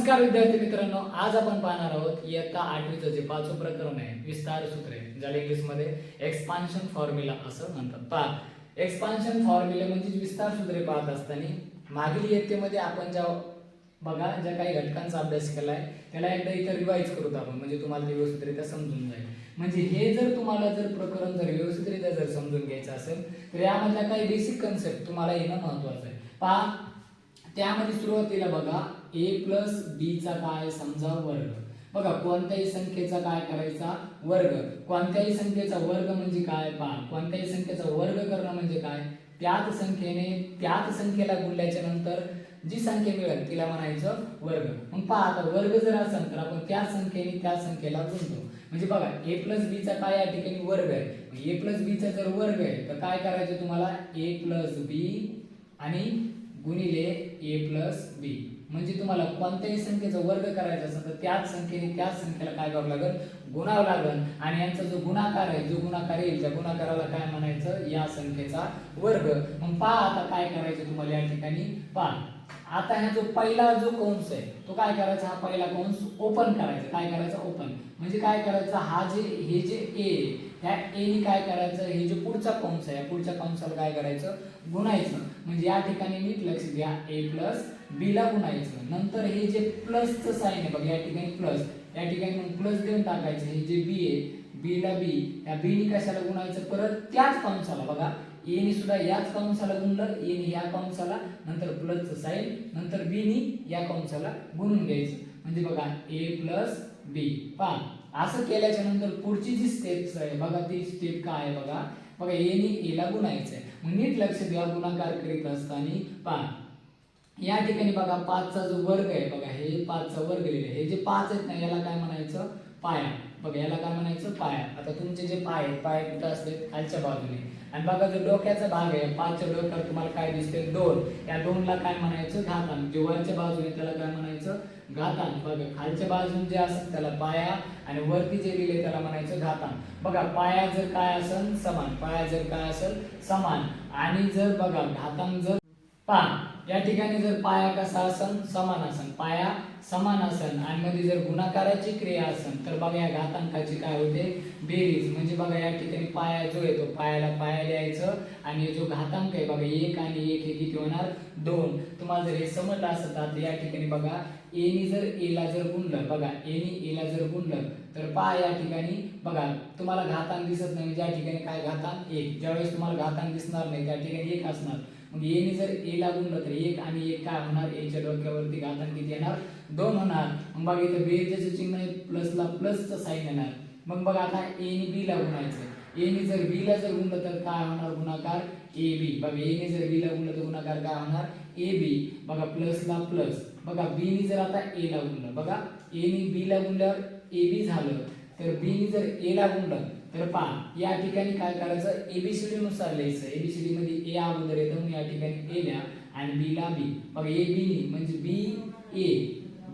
नमस्कार विद्यार्थी मित्रांनो, आज आपण पाहणार आहोत इयत्ता 8वीचं जे पाचवं प्रकरण आहे विस्तार सूत्रे, ज्याला इंग्लिश मध्ये एक्सपान्शन फॉर्म्युला असं म्हणतात. पहा, एक्सपान्शन फॉर्म्युला म्हणजे विस्तार सूत्रे पाहत असताना मागील इयत्तेमध्ये आपण ज्या काही घटकांचा अभ्यास केलाय त्याला एकदा इथं रिवाइज करूत आपण, म्हणजे तुम्हाला ते व्यवस्थितरित्या समजून जाईल. म्हणजे हे जर तुम्हाला व्यवस्थितरित्या जर समजून घ्यायचं असेल तर यामधल्या काही बेसिक कन्सेप्ट तुम्हाला येणं महत्त्वाचं आहे. पहा, त्यामध्ये सुरुवातीला बघा a प्लस बीचा काय समजा वर्ग. बघा, कोणत्याही संख्येचा काय करायचा वर्ग. कोणत्याही संख्येचा वर्ग म्हणजे काय. पहा, कोणत्याही संख्येचा वर्ग करणं म्हणजे काय, त्याच संख्येला गुणल्याच्या नंतर जी संख्या मिळेल तिला म्हणायचं वर्ग. मग पहा, आता वर्ग जर असेल तर आपण त्या संख्येने त्या संख्येला गुणतो. म्हणजे बघा, a प्लस बीचा काय या ठिकाणी वर्ग आहे. a प्लस बीचा जर वर्ग आहे तर काय करायचं तुम्हाला, a प्लस बी आणि गुणिले a प्लस बी. म्हणजे तुम्हाला कोणत्याही संख्येचा वर्ग करायचा असेल तर त्याच संख्येने त्याच संख्येला काय करावं लागेल, गुणावं लागेल. आणि यांचा जो गुणाकार आहे, जो गुणाकार येईल त्या गुणाकाराला काय म्हणायचं, या संख्येचा वर्ग. मग पहा, आता काय करायचं तुम्हाला या ठिकाणी. पहा, आता हा जो पहिला जो कंस आहे तो काय करायचा, हा पहिला कंस ओपन करायचा. काय करायचा, ओपन. म्हणजे काय करायचं, हे जे a, ह्या a ने काय करायचं, हे जे पुढचा कंस आहे पुढच्या कंसाला काय करायचं, गुणायचं. म्हणजे या ठिकाणी नीट लक्ष द्या, a प्लस b ला गुणायचं. नंतर हे जे प्लसचं साइन आहे बघा, या ठिकाणी प्लस, या ठिकाणी मग प्लस देऊन टाकायचं. हे जे b आहे, b ला b, या b ने कशाला गुणायचं, परत त्याच कंसाला. बघा, a ने सुद्धा याच कंसाला गुणलं, a ने या कंसाला, नंतर प्लसचं साइन, नंतर b ने या कंसाला गुणून घ्यायचं. म्हणजे बघा a प्लस b. पहा, असं केल्याच्या नंतर पुढची जी स्टेप आहे बघा, ती स्टेप काय आहे बघा. बघा, a ने a ला गुणायचं आहे. मग नीट लक्ष द्या, गुणाकार करीत असताना पहा, या ठिकाणी बघा 5 चा जो वर्ग आहे बघा, हे 5 चा वर्ग लिहिले. हे जे 5 आहेत ना, याला काय म्हणायचं, पाया. बघा, याला काय म्हणायचं, पाया. आता तुमचे जे पाय कुठं असते, खालच्या बाजूने. आणि बघा, जो डोक्याचा भाग आहे, 5 च्या डोक्यावर तुम्हाला काय दिसते, 2. या 2 ला काय म्हणायचं, घातांक. जे वरच्या बाजूने त्याला काय म्हणायचं, घातांक. बघा, खालच्या बाजूने जे असेल त्याला पाया आणि वरती जे लिहिले त्याला म्हणायचं घातांक. बघा, पाया जर काय असेल समान, पाया जर काय असेल समान, आणि जर बघा घातांक जर पहा, या ठिकाणी जर पाया कसा असेल, समान असेल, पाया समान असेल आणि मध्ये जर गुणाकाराची क्रिया असेल तर बघा या घातांकाची काय होते, बेरीज. म्हणजे बघा, या ठिकाणी पाया जो येतो, पायाला पाया लिहायचं आणि जो घातांक आहे बघा, 1 आणि 1 हे किती होणार, 2. तुम्हाला जर हे समजलं असतं तर या ठिकाणी बघा, a ने जर a ला जर गुणलं, बघा a ने a ला जर गुणलं तर पहा, या ठिकाणी बघा तुम्हाला घातांक दिसत नाही, ज्या ठिकाणी काय घातांक 1. ज्यावेळेस तुम्हाला घातांक दिसणार नाही त्या ठिकाणी 1 असणार. मग a ने जर a ला गुणलं तर 1 आणि 1 काय होणार, a च्या डोक्यावरती घातांक किती येणार, 2 होणार. मग बघा, इथं बेरजेचं चिन्ह आहे, प्लसला प्लसचं साइन येणार. मग बघा, आता a ने b ला गुणायचं. a ने जर b ला जर गुणलं तर काय होणार, गुणाकार ab. बघा, a ने जर b ला गुणलं तर गुणाकार काय होणार, ab. बघा, प्लसला प्लस. बघा, b ने जर आता a ला गुणलं, बघा a ने b ला गुणल्यावर ab झालं, तर b ने जर a ला गुणलं तर पहा, या ठिकाणी काय करायचं, एबीसीडी नुसार लिहायचं. एबीसीडी मध्ये a अगोदर येतं, म्हणून या ठिकाणी a लिहा आणि b ला b. बघा, a b ने म्हणजे b a,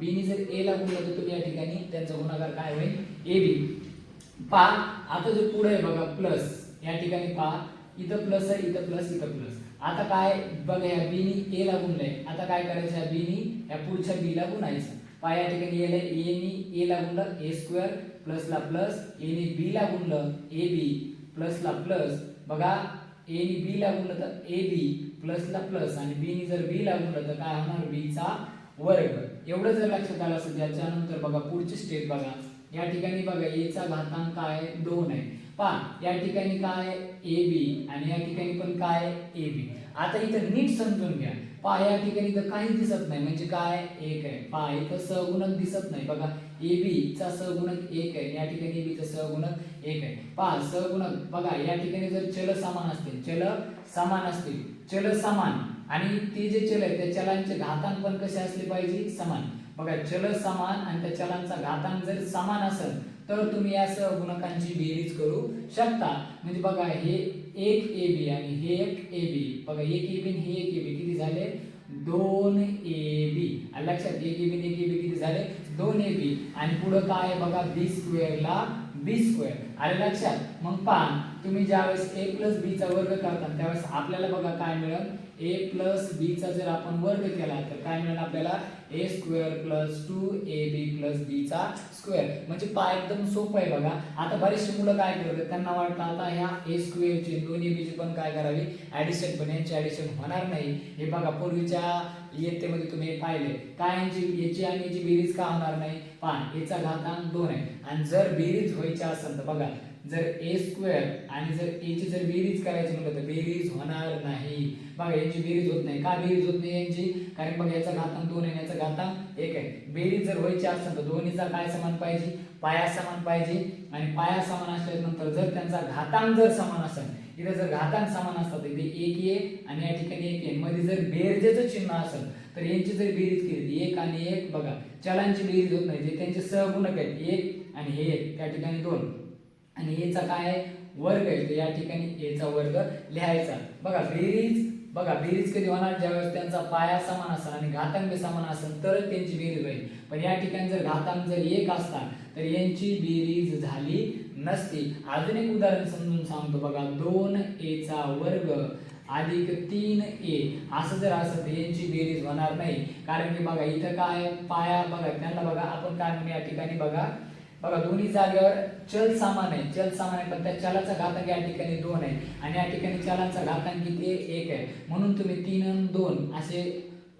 b ने जर a ला गुणलं तर या ठिकाणी त्यांचा गुणाकार काय होईल, ab. पहा, आता जो पुढे आहे बघा प्लस, या ठिकाणी पहा, इथं प्लस आहे, इथं प्लस, इथं प्लस. आता काय बघा, या b ने a ला गुणलंय. आता काय करायचं, या b ने या पुढच्या b ला गुणायचं. पहा, या ठिकाणी a ने a ला गुणलं, a स्क्वेअर प्लसला प्लस, a ने b ला गुणलं, ab प्लसला प्लस. बघा, a ने b ला गुणलं तर ab प्लसला प्लस आणि b ने जर b ला गुणलं तर काय होणार, b चा वर्ग. एवढं जर लक्षात आलं असेल. त्याच्यानंतर बघा पुढची स्टेप बघा, या ठिकाणी बघा a चा घातांक काय, 2 आहे. पहा, या ठिकाणी काय ab आणि या ठिकाणी पण काय ab. आता इथं नीट समजून घ्या. पहा, या ठिकाणी तर काही दिसत नाही, म्हणजे काय 1 आहे. पहा, इथं सहगुणक दिसत नाही. बघा, ab चा सहगुणक 1 आहे, या ठिकाणी ab चा सहगुणक 1 आहे. पहा, सहगुणक बघा, या ठिकाणी जर चल समान असतील, चल समान आणि ते जे चल आहे त्या चलांचे घातांक पण कसे असले पाहिजे, समान. बघा, चल समान आणि त्या चलांचा घातांक जर समान असेल तर तुम्ही या सहगुणकांची बेरीज करू शकता. म्हणजे बघा, हे 1 ab आणि हे 1 ab. बघा, 1 ab आणि हे 1 ab किती झाले, 2 ab. लक्षात, 1 ab आणि 1 ab किती झाले, 2 ab. आणि पुढे काय बघा, b स्क्वेअर ला b स्क्वेअर. आले लक्षात? मग पहा तुम्ही ज्यावेळेस a प्लस b चा वर्ग करता त्यावेळेस आपल्याला बघा काय मिळेल, a प्लस b चा जर आपण वर्ग केला तर काय मिळेल आपल्याला a square plus 2ab plus b चा स्क्वेअर. म्हणजे पहा एकदम सोपं आहे बघा. आता बरेचसे मुलं काय करतात, त्यांना वाटतं आता ह्या a स्क्वेअर ची दोन्ही b ची पण काय करावी ऍडिशन, पण यांची ऍडिशन होणार नाही. हे बघा पूर्वीच्या इयत्तेमध्ये तुम्ही पाहिले काय याची आणि याची बेरीज का होणार नाही, पहा a चा घातांक 2 आहे आणि जर बेरीज व्हायची असेल तर बघा जर a स्क्वेअर आणि जर a ची जर बेरीज करायची म्हटलं तर बेरीज होणार नाही. बघा याची बेरीज होत नाही. का बेरीज होत नाही यांची? कारण बघा याचा घातांक 2 आहे याचा घातांक 1 आहे. बेरीज जर व्हायची असेल तर दोन्हीचा काय समान पाहिजे, पाया समान पाहिजे. आणि पाया समान असल्यानंतर जर त्यांचा घातांक जर समान असेल, इथे जर घातांक समान असतात इथे 1 आहे आणि या ठिकाणी 1 आहे, मध्ये जर बेरजेचं चिन्ह असेल तर यांची जर बेरीज केली 1 आणि 1 बघा चलांची बेरीज होत नाही, जे त्यांचे सहगुणक आहेत 1 आणि हे 1 त्या ठिकाणी 2 आणि a चा काय आहे वर्ग आहे, तर या ठिकाणी a चा वर्ग लिहायचा. बघा बेरीज कधी होणार, ज्यावेळेस त्यांचा पाया समान असेल आणि घातांक बी समान असेल तरच त्यांची बेरीज होईल. पण या ठिकाणी जर घातांक जर 1 असता तर यांची बेरीज झाली नसती. अजून एक उदाहरण समजून सांगतो बघा, 2a चा वर्ग अधिक 3a असं जर असं तर यांची बेरीज होणार नाही. कारण की बघा इथं काय पाया बघा त्यांना बघा आपण काय म्हणू या ठिकाणी बघा दोन्ही जागेवर चल समान आहे पण त्या चलाचा घातांक या ठिकाणी 2 आहे आणि या ठिकाणी चलाचा घातांक किती आहे 1 आहे. म्हणून तुम्ही 3 आणि 2 असे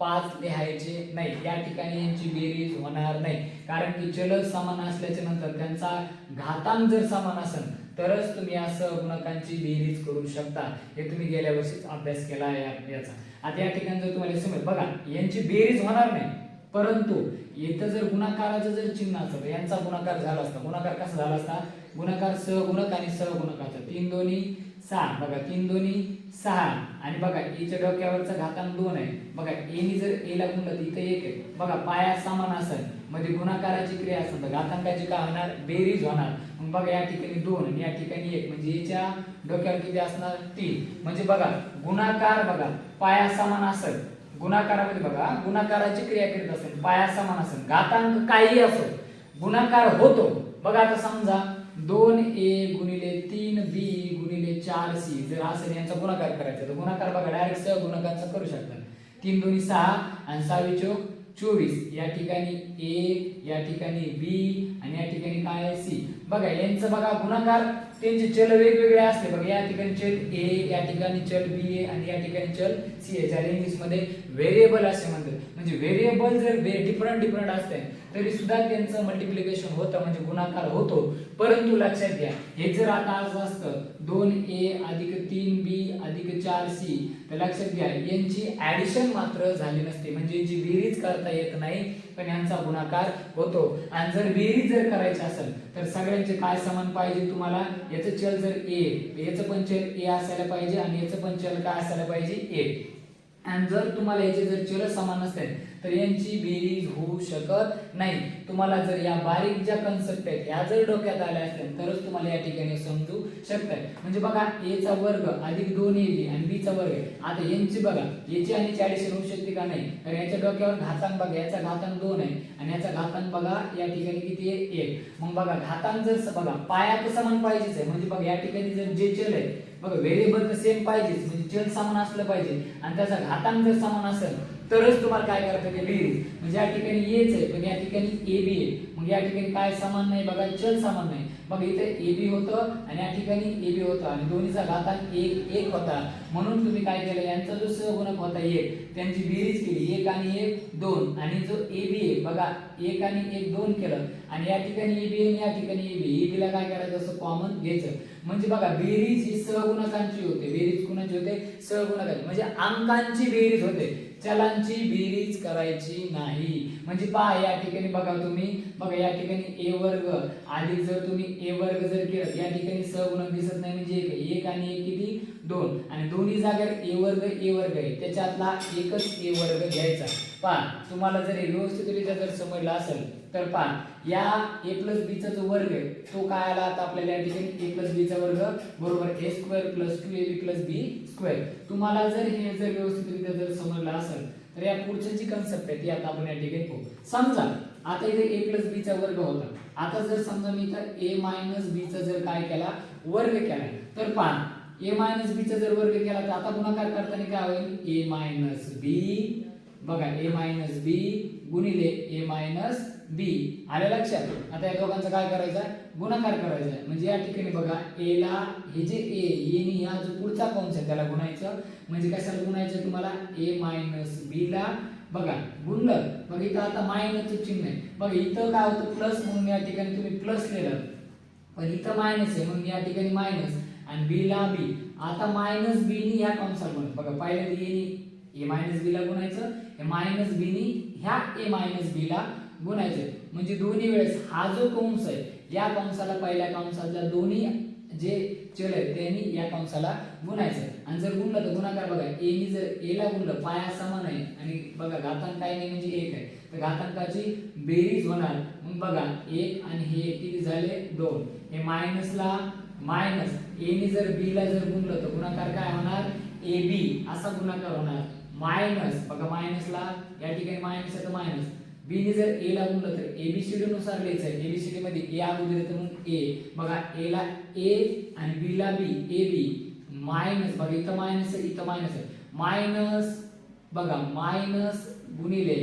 5 लिहायचे नाही. या ठिकाणी यांची बेरीज होणार नाही. कारण की चल समान असल्याच्या नंतर त्यांचा घातांक जर समान असेल तरच तुम्ही असं गुणकांची बेरीज करू शकता. हे तुम्ही गेल्या वर्षीच अभ्यास केला आहे याचा. आता या ठिकाणी जर तुम्हाला समज बघा यांची बेरीज होणार नाही, परंतु इथं जर गुणाकाराचं जर चिन्ह असतं यांचा गुणाकार झाला असता. गुणाकार कसा झाला असता, गुणाकार सहगुणक आणि सहगुणकाचा 3 दोन्ही 6 बघा 3 दोन्ही 6 आणि बघा a च्या डोक्यावरचा घातांक 2 आहे. बघा a नी जर a ला गुणलं तर इथे 1 आहे. बघा पाया समान असेल मध्ये गुणाकाराची क्रिया असेल तर घातांकाची काय होणार बेरीज होणार. मग बघा या ठिकाणी 2 आणि या ठिकाणी 1 म्हणजे a च्या डोक्यावर किती असणार 3. म्हणजे बघा गुणाकार बघा पाया समान असेल, गुणाकारामध्ये बघा गुणाकाराची क्रिया करीत असेल पाया समान असेल घातांक काही असो गुणाकार होतो. बघा आता समजा 2a गुणिले 3b गुणिले 4c जर असेल यांचा गुणाकार करायचा तर गुणाकार बघा डायरेक्ट सहगुणकांचा करू शकता. 3 दोन्ही 6 आणि 6 चौक 24. या ठिकाणी a या ठिकाणी b आणि या ठिकाणी काय आहे c. बघा यांचं बघा गुणाकार त्यांचे चल वेगवेगळे असते. बघा या ठिकाणी चल a या ठिकाणी चल b आहे आणि या ठिकाणी चल c आहे, ज्याला इंग्लिश मध्ये व्हेरिएबल असे म्हणतात. म्हणजे व्हेरिएबल जर डिफरंट असते तरी सुद्धा त्यांचं मल्टिप्लिकेशन होतं म्हणजे गुणाकार होतो. परंतु लक्षात घ्या हे जर आता असं असतं 2a अधिक 3b अधिक 4c तर लक्षात घ्या यांची ऍडिशन मात्र झाली नसते, म्हणजे यांची बेरीज करता येत नाही पण यांचा गुणाकार होतो. आणि जर बेरीज जर करायची असेल तर सगळ्यांचे काय समान पाहिजे तुम्हाला, याचं चल जर a याचं पण चल a असायला पाहिजे आणि याचं पण चल काय असायला पाहिजे a. आणि जर तुम्हाला याचे जर चल समान असतील तर यांची बेरीज होऊ शकत नाही. तुम्हाला जर या बारीक ज्या कन्सेप्ट आहेत या जर डोक्यात आल्या असतील तरच तुम्हाला या ठिकाणी समजू शकतात. म्हणजे बघा a चा वर्ग अधिक 2ab आणि b चा वर्ग आहे. आता यांची बघा याची आणि याची ऍडिशन होऊ शकते का नाही, तर याच्या डोक्यावर घातांक बघा याचा घातांक 2 आहे आणि याचा घातांक बघा या ठिकाणी किती आहे 1. मग बघा घातांक जर बघा पाया तर समान पाहिजेच आहे. म्हणजे बघा या ठिकाणी जर जे चल आहे बघा व्हेरिएबल तर सेम पाहिजेच म्हणजे चल समान असलं पाहिजे आणि त्याचा घातांक जर समान असेल तरच तुम्हाला काय करता येईल बेरीज. म्हणजे या ठिकाणी a आहे पण या ठिकाणी ab आहे. मग या ठिकाणी काय समान नाही बघा चल समान नाही. मग इथे ab होतं आणि या ठिकाणी ab होतं आणि दोन्हीचा घातांक 1 होता. म्हणून तुम्ही काय केलं यांचा जो सहगुणक होता 1 त्यांची बेरीज केली 1 आणि 1 2 आणि जो ab आहे बघा 1 आणि 1 2 केलं आणि या ठिकाणी ab आणि या ठिकाणी ab ला काय करायचं असं कॉमन घ्यायचं. म्हणजे बघा बेरीज ही सहगुणकांची होते. बेरीज कुणाची होते सहगुणकांची म्हणजे अंकांची बेरीज होते, चलांची बेरीज करायची नाही. म्हणजे पहा या ठिकाणी बघा तुम्ही बघा या ठिकाणी a वर्ग अधिक जर तुम्ही a वर्ग जर केलं या ठिकाणी सहगुणक दिसत नाही म्हणजे 1 आणि 1 किती 2 आणि दोन्ही जागेवर a वर्ग आहे त्याच्यातला एकच a वर्ग घ्यायचा. पहा तुम्हाला जर हे व्यवस्थितरित्या जर समजलं असेल तर पहा या a प्लस b चा जो वर्ग आहे तो काय आला आता आपल्याला या ठिकाणी a प्लस b चा वर्ग बरोबर a square plus 2ab plus b square. तुम्हाला जर हे जर व्यवस्थितरित्या जर समजलं असेल तर या पुढची जी कन्सेप्ट आहे ती आता आपण या ठिकाणी पाहू. समजा आता इथे a प्लस b चा वर्ग होता. आता जर समजा मी इथं a मायनस b चा जर काय केला वर्ग केला तर पहा a मायनस b चा जर वर्ग केला तर आता गुणाकार करताना काय होईल a मायनस b बघा a मायनस b गुणिले a मायनस b आलं लक्षात. आता या दोघांचा काय करायचा गुणाकार करायचा म्हणजे या ठिकाणी बघा a ला हे जे a नी हा जो पुढचा कंस आहे त्याला गुणायचं म्हणजे कशाला गुणायचं तुम्हाला a मायनस b ला बघा गुणलं. मग इथं आता मायनसचं चिन्ह आहे बघा इथं काय होतं प्लस म्हणून या ठिकाणी तुम्ही प्लस लिहिलं पण इथं मायनस आहे म्हणून या ठिकाणी मायनस आणि b ला b. आता मायनस b नी ह्या कंसाला गुणायचं बघा पहिल्यांदा a नी a मायनस b ला गुणायचं हे मायनस b नी ह्या a मायनस b ला गुणायचं म्हणजे दोन्ही वेळेस हा जो कंस आहे या कंसाला पहिल्या कंसातल्या दोन्ही जे चल आहेत त्यांनी या कंसाला गुणायचं आणि जर गुणलं तर गुणाकार बघा a नी जर a ला गुणलं पाया समान आहे आणि बघा घातांक काय नाही म्हणजे 1 आहे तर घातांकाची बेरीज होणार मग बघा 1 आणि हे किती झाले 2 हे मायनसला मायनस a नी जर b ला जर गुणलं तर गुणाकार काय होणार ab असा गुणाकार होणार मायनस बघा मायनसला या ठिकाणी मायनस आहे तर मायनस b ने जर a ला गुणलं तर abcd नुसार लिहायचं आहे abcd मध्ये a अगोदर येतं मग a बघा a ला a आणि b ला b ab मायनस बघा इथं मायनस आहे इथं मायनस आहे मायनस बघा मायनस गुणिले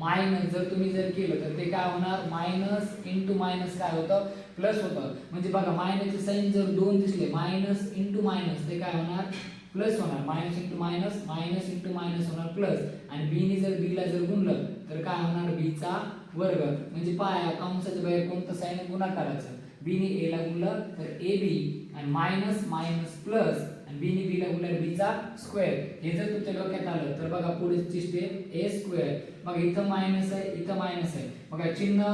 मायनस जर तुम्ही जर केलं तर ते काय होणार मायनस इंटू मायनस काय होतं प्लस होतं म्हणजे बघा मायनसचे साइन जर दोन दिसले मायनस इंटू मायनस ते काय होणार प्लस होणार मायनस इंटू मायनस होणार प्लस आणि b नी जर b ला जर गुणलं तर काय होणार b चा वर्ग म्हणजे पाया कंसाच्या बाहेर कोणतं साइन गुणाकाराचं b नी a ला गुणलं तर ab आणि मायनस मायनस प्लस आणि b नी b ला गुणलं b चा स्क्वेअर. हे जर तुमच्या डोक्यात आलं तर बघा पुढची स्टेप a स्क्वेअर मग इथं मायनस आहे इथं मायनस आहे बघा चिन्ह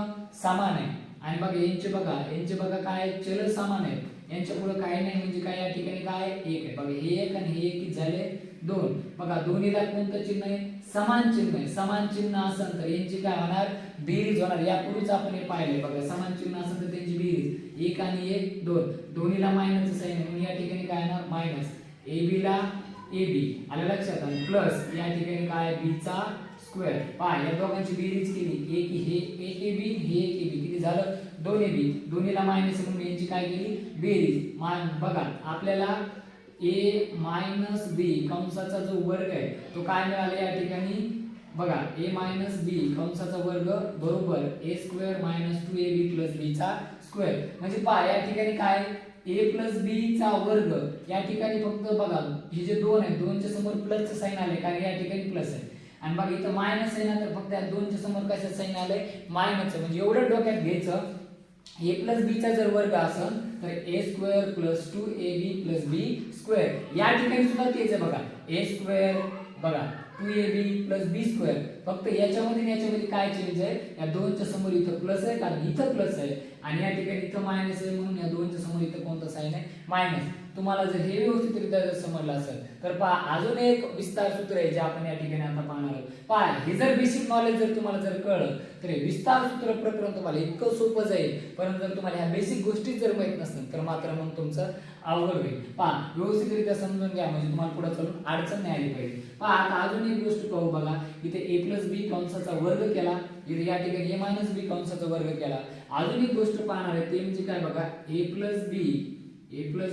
समान आहे आणि बघा यांचे बघा काय चल समान आहेत यांच्या पुढे काय नाही म्हणजे काय या ठिकाणी काय 1 आहे बघा हे 1 आणि हे 1 किती झाले 2 बघा दोन्हीला कोणतं चिन्ह आहे समान चिन्ह आहे. समान चिन्ह असेल तर यांची काय होणार बेरीज होणार यापूर्वीच आपण हे पाहिले बघा समान चिन्ह असेल तर त्यांची बेरीज 1 आणि 1 2 दोन्हीला मायनसचं साइन म्हणून या ठिकाणी काय येणार मायनस ab ला ab आलं लक्षात आणि प्लस या ठिकाणी काय b चा स्क्वेअर पहा या दोघांची बेरीज केली एक हे 1ab हे 1ab किती झालं 2ab दोन्हीला मायनस म्हणून यांची काय केली बेरीज बघा आपल्याला a मायनस b कंसाचा जो वर्ग आहे तो काय मिळाला या ठिकाणी बघा a मायनस b कंसाचा वर्ग बरोबर a square minus 2ab plus b चा स्क्वेअर म्हणजे पहा या ठिकाणी काय a प्लस b चा वर्ग या ठिकाणी फक्त बघा हे जे 2 आहे 2 च्या समोर प्लसचं साइन आले कारण या ठिकाणी प्लस आहे आणि बघा इथं मायनस आहे ना तर फक्त या 2 च्या समोर कशाचं साइन आलंय मायनस म्हणजे एवढं डोक्यात घ्यायचं a प्लस b चा जर वर्ग असेल तर a square plus 2ab plus b square या ठिकाणी सुद्धा तेच आहे बघा a स्क्वेअर बघा 2ab प्लस b स्क्वेअर फक्त याच्यामध्ये काय चेंज आहे या 2 च्या समोर इथं प्लस आहे कारण इथं प्लस आहे आणि या ठिकाणी इथं मायनस आहे म्हणून या 2 च्या समोर इथं कोणतं साइन आहे मायनस. तुम्हाला जर हे व्यवस्थितरित्या जर समजलं असेल तर पहा अजून एक विस्तार सूत्र आहे जे आपण या ठिकाणी आता पाहणार आहोत. पहा हे जर बेसिक नॉलेज जर तुम्हाला जर कळलं तर हे विस्तार सूत्र प्रकरण तुम्हाला इतकं सोपं जाईल परंतु जर तुम्हाला ह्या बेसिक गोष्टी जर माहित नसतील तर मात्र मग तुमचं अवघड होईल. पहा व्यवस्थितरित्या समजून घ्या म्हणजे तुम्हाला पुढे चालून अडचण नाही आली पाहिजे. पहा आता अजून एक गोष्ट पाहू बघा इथे a प्लस b कंसाचा वर्ग केला इथे या ठिकाणी a मायनस b कंसाचा वर्ग केला. अजून एक गोष्ट पाहणार आहे ते म्हणजे काय बघा a प्लस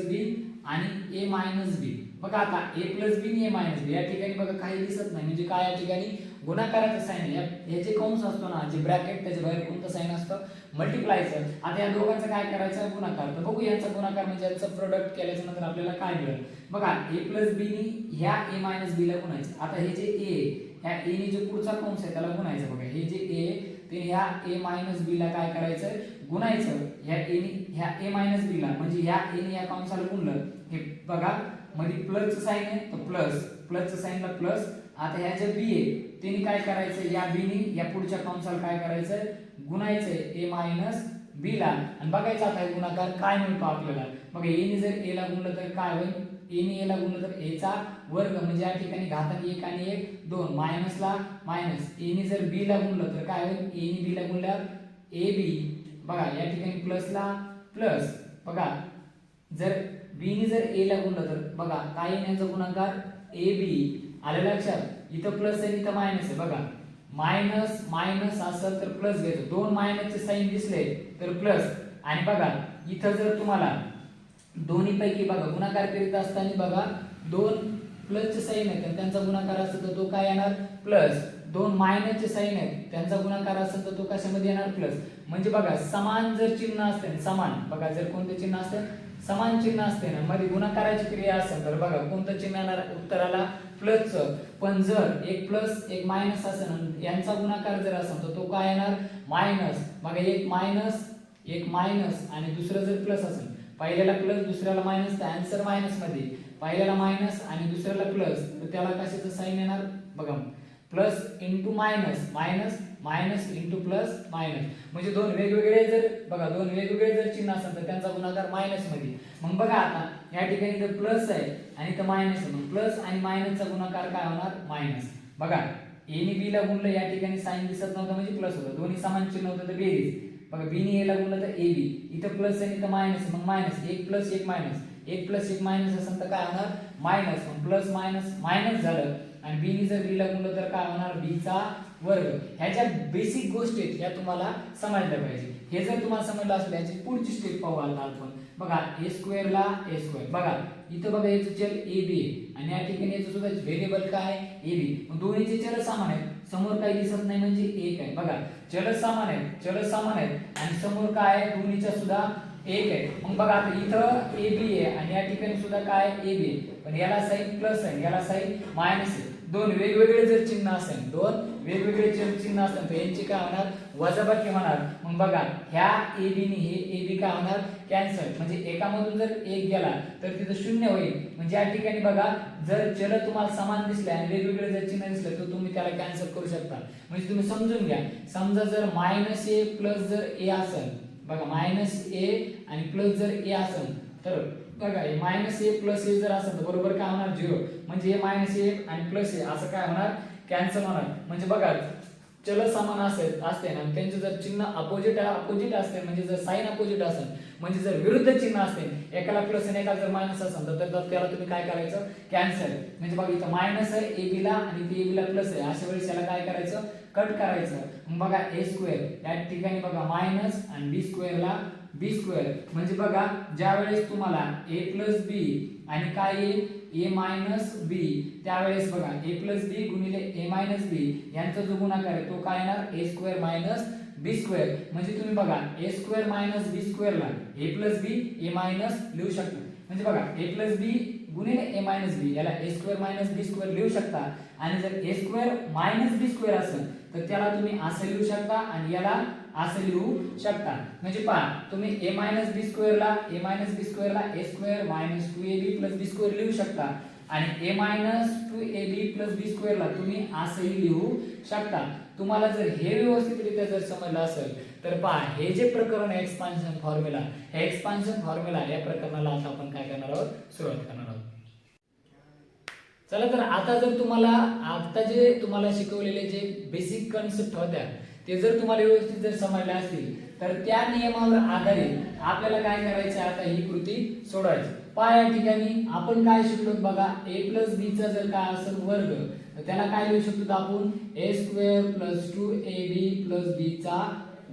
b आणि a मायनस b बघा आता a प्लस b आणि a मायनस b या ठिकाणी बघा काही दिसत नाही म्हणजे काय या ठिकाणी गुणाकाराचं साइन आहे हे जे कंस असतो ना जे ब्रॅकेट त्याच्या बाहेर कोणतं साइन असतं मल्टिप्लायचं. आता या दोघांचं काय करायचं गुणाकार तर बघू यांचा गुणाकार म्हणजे यांचं प्रोडक्ट केल्याच्या नंतर आपल्याला काय मिळेल बघा a प्लस b नी ह्या a मायनस b ला गुणायचं. आता हे जे a ह्या a नी जो पुढचा कंस आहे त्याला गुणायचं बघा हे जे a ते ह्या a मायनस b ला काय करायचं गुणायचं ह्या a नी ह्या a मायनस b ला म्हणजे ह्या a नी या कंसाला गुणलं हे बघा मध्ये प्लसचं साइन आहे तर प्लसचं साइनला प्लस. आता ह्या जे b आहे त्यांनी काय करायचं या b नी या पुढच्या कंसाला काय करायचं गुणायचं a मायनस b ला आणि बघायचं आता हे गुणाकार काय मिळतो आपल्याला. मग a नी जर a ला गुणलं तर काय होईल a नी a ला गुणलं तर a चा वर्ग म्हणजे या ठिकाणी घातांक 1 आणि 1 2 मायनसला मायनस a नी जर b ला गुणलं तर काय होईल a नी b ला गुणल्यावर ab बघा या ठिकाणी प्लसला प्लस बघा जर b नी जर a ला गुणलं तर बघा काय यांचा गुणाकार ab आलं लक्षात इथं प्लस आहे इथं मायनस आहे बघा मायनस मायनस असेल तर प्लस घ्यायचं, दोन मायनसचे साईन दिसले तर प्लस. आणि बघा इथं जर तुम्हाला दोन्ही पैकी बघा गुणाकार करीत असताना बघा दोन प्लसचे साईन आहेत आणि त्यांचा गुणाकार असेल तर तो काय येणार प्लस, दोन मायनसचे साईन आहेत त्यांचा गुणाकार असेल तर तो कशामध्ये येणार प्लस. म्हणजे बघा समान जर चिन्ह असते, समान बघा जर कोणते चिन्ह असते समान चिन्ह असते ना मध्ये गुणाकाराची क्रिया असेल तर बघा कोणतं चिन्ह येणार उत्तराला प्लसचं. पण जर एक प्लस एक मायनस असेल यांचा गुणाकार जर असेल तर तो काय येणार मायनस. बघा एक मायनस आणि दुसरं जर प्लस असेल, पहिल्याला प्लस दुसऱ्याला मायनस तर आन्सर मायनस मध्ये, पहिल्याला मायनस आणि दुसऱ्याला प्लस तर त्याला कशाचं साइन येणार बघा plus into minus, minus minus into plus minus. म्हणजे दोन वेगवेगळे जर बघा दोन वेगवेगळे जर चिन्ह असेल तर त्यांचा गुणाकार मायनस मध्ये. मग बघा आता या ठिकाणी जर प्लस आहे आणि इथं मायनस आहे, मग प्लस आणि मायनसचा गुणाकार काय होणार मायनस. बघा ए ने बी ला गुणलं या ठिकाणी साइन दिसत नव्हतं म्हणजे प्लस होतं, दोन्ही समान चिन्ह होतं तर बेरीज. बघा बी ने ए ला गुणलं तर ए बी, इथं प्लस आहे इथं मायनस, मग मायनस एक प्लस एक मायनस, एक प्लस एक मायनस असेल तर काय होणार मायनस. मग प्लस मायनस मायनस झालं आणि बी ने जर बी ला गुणलं तर काय होणार बी चा वर्ग. ह्याच्या बेसिक गोष्टी आहेत ह्या तुम्हाला समजल्या पाहिजे. हे जर तुम्हाला समजलं असेल याची पुढची स्टेप पाहू आता आपण. बघा ए स्क्वेअर ला ए स्क्वेअर, बघा इथं बघा याचं चल ए बी आणि या ठिकाणी याचं सुद्धा व्हेरिएबल काय आहे ए बी. मग दोन्हीचे चल समान आहेत, समोर काही दिसत नाही म्हणजे एक आहे. बघा चल समान आहेत आणि समोर काय आहे दोन्हीच्या सुद्धा एक आहे. मग बघा आता इथं ए बी आहे आणि या ठिकाणी सुद्धा काय ए बी आहे, पण याला साइन प्लस आहे याला साइन मायनस आहे. दोन वेगवेगळे जर चिन्ह असेल, दोन वेगवेगळे चिन्ह असेल तर यांची काय होणार वजाबाकी होणार. मग बघा ह्या ए बी ने हे ए बी काय होणार कॅन्सल, म्हणजे एकामधून जर एक गेला तर तिथं शून्य होईल. म्हणजे या ठिकाणी बघा जर चल तुम्हाला समान दिसले आणि वेगवेगळे जर चिन्ह दिसले तर तुम्ही त्याला कॅन्सल करू शकता. म्हणजे तुम्ही समजून घ्या, समजा जर मायनस ए प्लस जर ए असेल, बघा मायनस ए आणि प्लस जर ए असेल तर बघा मायनस ए प्लस ए जर असेल तर बरोबर काय होणार झिरो. म्हणजे हे मायनस ए आणि प्लस ए असं काय होणार कॅन्सल होणार. म्हणजे बघा चल समान असते ना त्यांचे जर चिन्ह अपोजिट असते म्हणजे जर साइन अपोजिट असेल म्हणजे जर विरुद्ध चिन्ह असते एकाला प्लस आणि एकाला जर मायनस असेल तर त्याला तुम्ही काय करायचं कॅन्सल. म्हणजे बघा इथं मायनस आहे ए बी ला आणि ए बी ला प्लस आहे, अशा वेळेस याला काय करायचं कट करायचं. मग बघा ए स्क्वेअर या ठिकाणी बघा मायनस आणि बी स्क्वेअर ला बी स्क्वेअर. म्हणजे बघा ज्या वेळेस तुम्हाला ए प्लस बी आणि काय येईल ए मायनस बी, त्यावेळेस बघा ए प्लस बी गुणिले ए मायनस बी यांचा जो गुणाकार आहे तो काय येणार ए स्क्वेअर मायनस बी स्क्वेअर. म्हणजे तुम्ही बघा ए स्क्वेअर मायनस बी स्क्वेअर ला ए प्लस बी ए मायनस लिहू शकता. म्हणजे बघा ए प्लस बी गुणिले ए मायनस बी याला ए स्क्वेअर मायनस बी स्क्वेअर लिहू शकता. आणि जर ए स्क्वेअर मायनस बी स्क्वेअर असेल तर त्याला तुम्ही असं लिहू शकता आणि याला असं लिहू शकता. म्हणजे पहा तुम्ही ए मायनस बी स्क्वेअरला ए स्क्वेअर मायनस 2ab प्लस बी स्क्वेअर लिहू शकता आणि ए मायनस 2ab प्लस बी स्क्वेअरला तुम्ही असंही लिहू शकता. तुम्हाला जर हे व्यवस्थितरित्या जर समजलं असेल तर पहा हे जे प्रकरण आहे एक्सपान्शन फॉर्म्युला, हे एक्सपान्शन फॉर्म्युला या प्रकरणाला आता आपण काय करणार आहोत सुरुवात करणार आहोत. चला तर आता जर तुम्हाला आता जे तुम्हाला शिकवलेले जे बेसिक कन्सेप्ट होत्या ते जर तुम्हाला व्यवस्थित जर समजले असतील तर त्या नियमावर आधारित आपल्याला काय करायचं आता ही कृती सोडवायची. पहा या ठिकाणी आपण काय शिकलो बघा ए प्लस बी चा जर काय असेल वर्ग तर त्याला काय लिहू शकतो आपण ए स्क्वेअर प्लस 2ab प्लस बी चा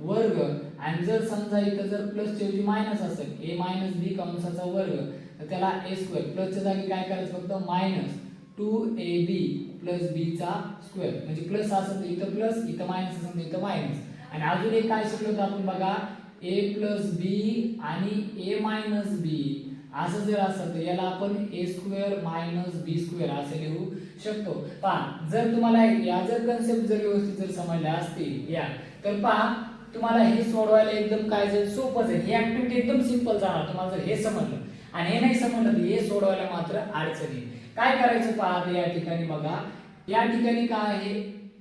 वर्ग. आणि जर समजा इथं जर प्लस च्या ऐवजी मायनस असेल ए मायनस बी कंसाचा वर्ग तर त्याला ए स्क्वेअर प्लसच्या जागी काय करायचं फक्त मायनस 2ab प्लस बी चा स्क्वेअर. म्हणजे प्लस असेल तर इथं प्लस इथं मायनस असेल तर इथं मायनस. आणि अजून एक काय शिकलो तर आपण बघा ए प्लस बी आणि ए मायनस बी असं जर असेल तर याला आपण ए स्क्वेअर मायनस बी स्क्वेअर असं लिहू शकतो. पहा जर तुम्हाला या जर कन्सेप्ट जर व्यवस्थित जर समजल्या असतील या तर पहा तुम्हाला हे सोडवायला एकदम काय जर सोपंच आहे. ही ऍक्टिव्हिटी एकदम सिंपल जाणार तुम्हाला जर हे समजलं आणि हे नाही समजलं तर हे सोडवायला मात्र अडचणी. काय करायचं पहा या ठिकाणी बघा या ठिकाणी काय आहे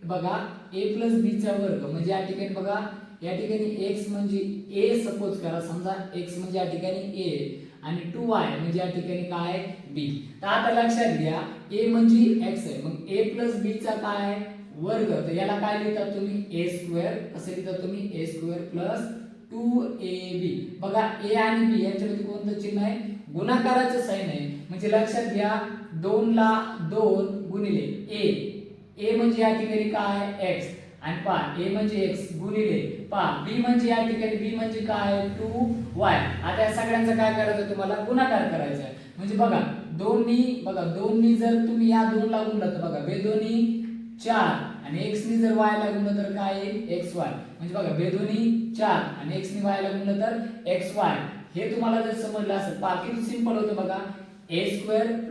बघा ए प्लस बी चा वर्ग म्हणजे या ठिकाणी बघा या ठिकाणी x म्हणजे a सपोज करा समजा x म्हणजे या ठिकाणी a आणि 2y म्हणजे या ठिकाणी काय b. तर आता लक्षात घ्या a म्हणजे x आहे मग a प्लस b चा काय आहे वर्ग. तर याला काय लिहितात तुम्ही a स्क्वेअर कसं लिहितात तुम्ही a स्क्वेअर प्लस 2ab. बघा a आणि b यांच्यामध्ये कोणतं चिन्ह आहे गुणाकाराचं साइन आहे. म्हणजे लक्षात घ्या 2 ला 2 गुणिले a म्हणजे या ठिकाणी काय x आणि पहा a म्हणजे x गुणिले पहा b म्हणजे या ठिकाणी b म्हणजे काय 2y. आता या सगळ्यांचा काय करायचं तुम्हाला गुणाकार करायचा आहे. म्हणजे बघा दोन्ही जर तुम्ही या 2 ला गुणलं तर बघा बेदोन्ही 4 आणि x नी जर y ला गुणलं तर काय येईल xy. म्हणजे बघा बेदोन्ही 4 आणि x नी y ला गुणलं तर xy. हे तुम्हाला जर समजलं असेल पहा किती सिंपल होतं बघा a² +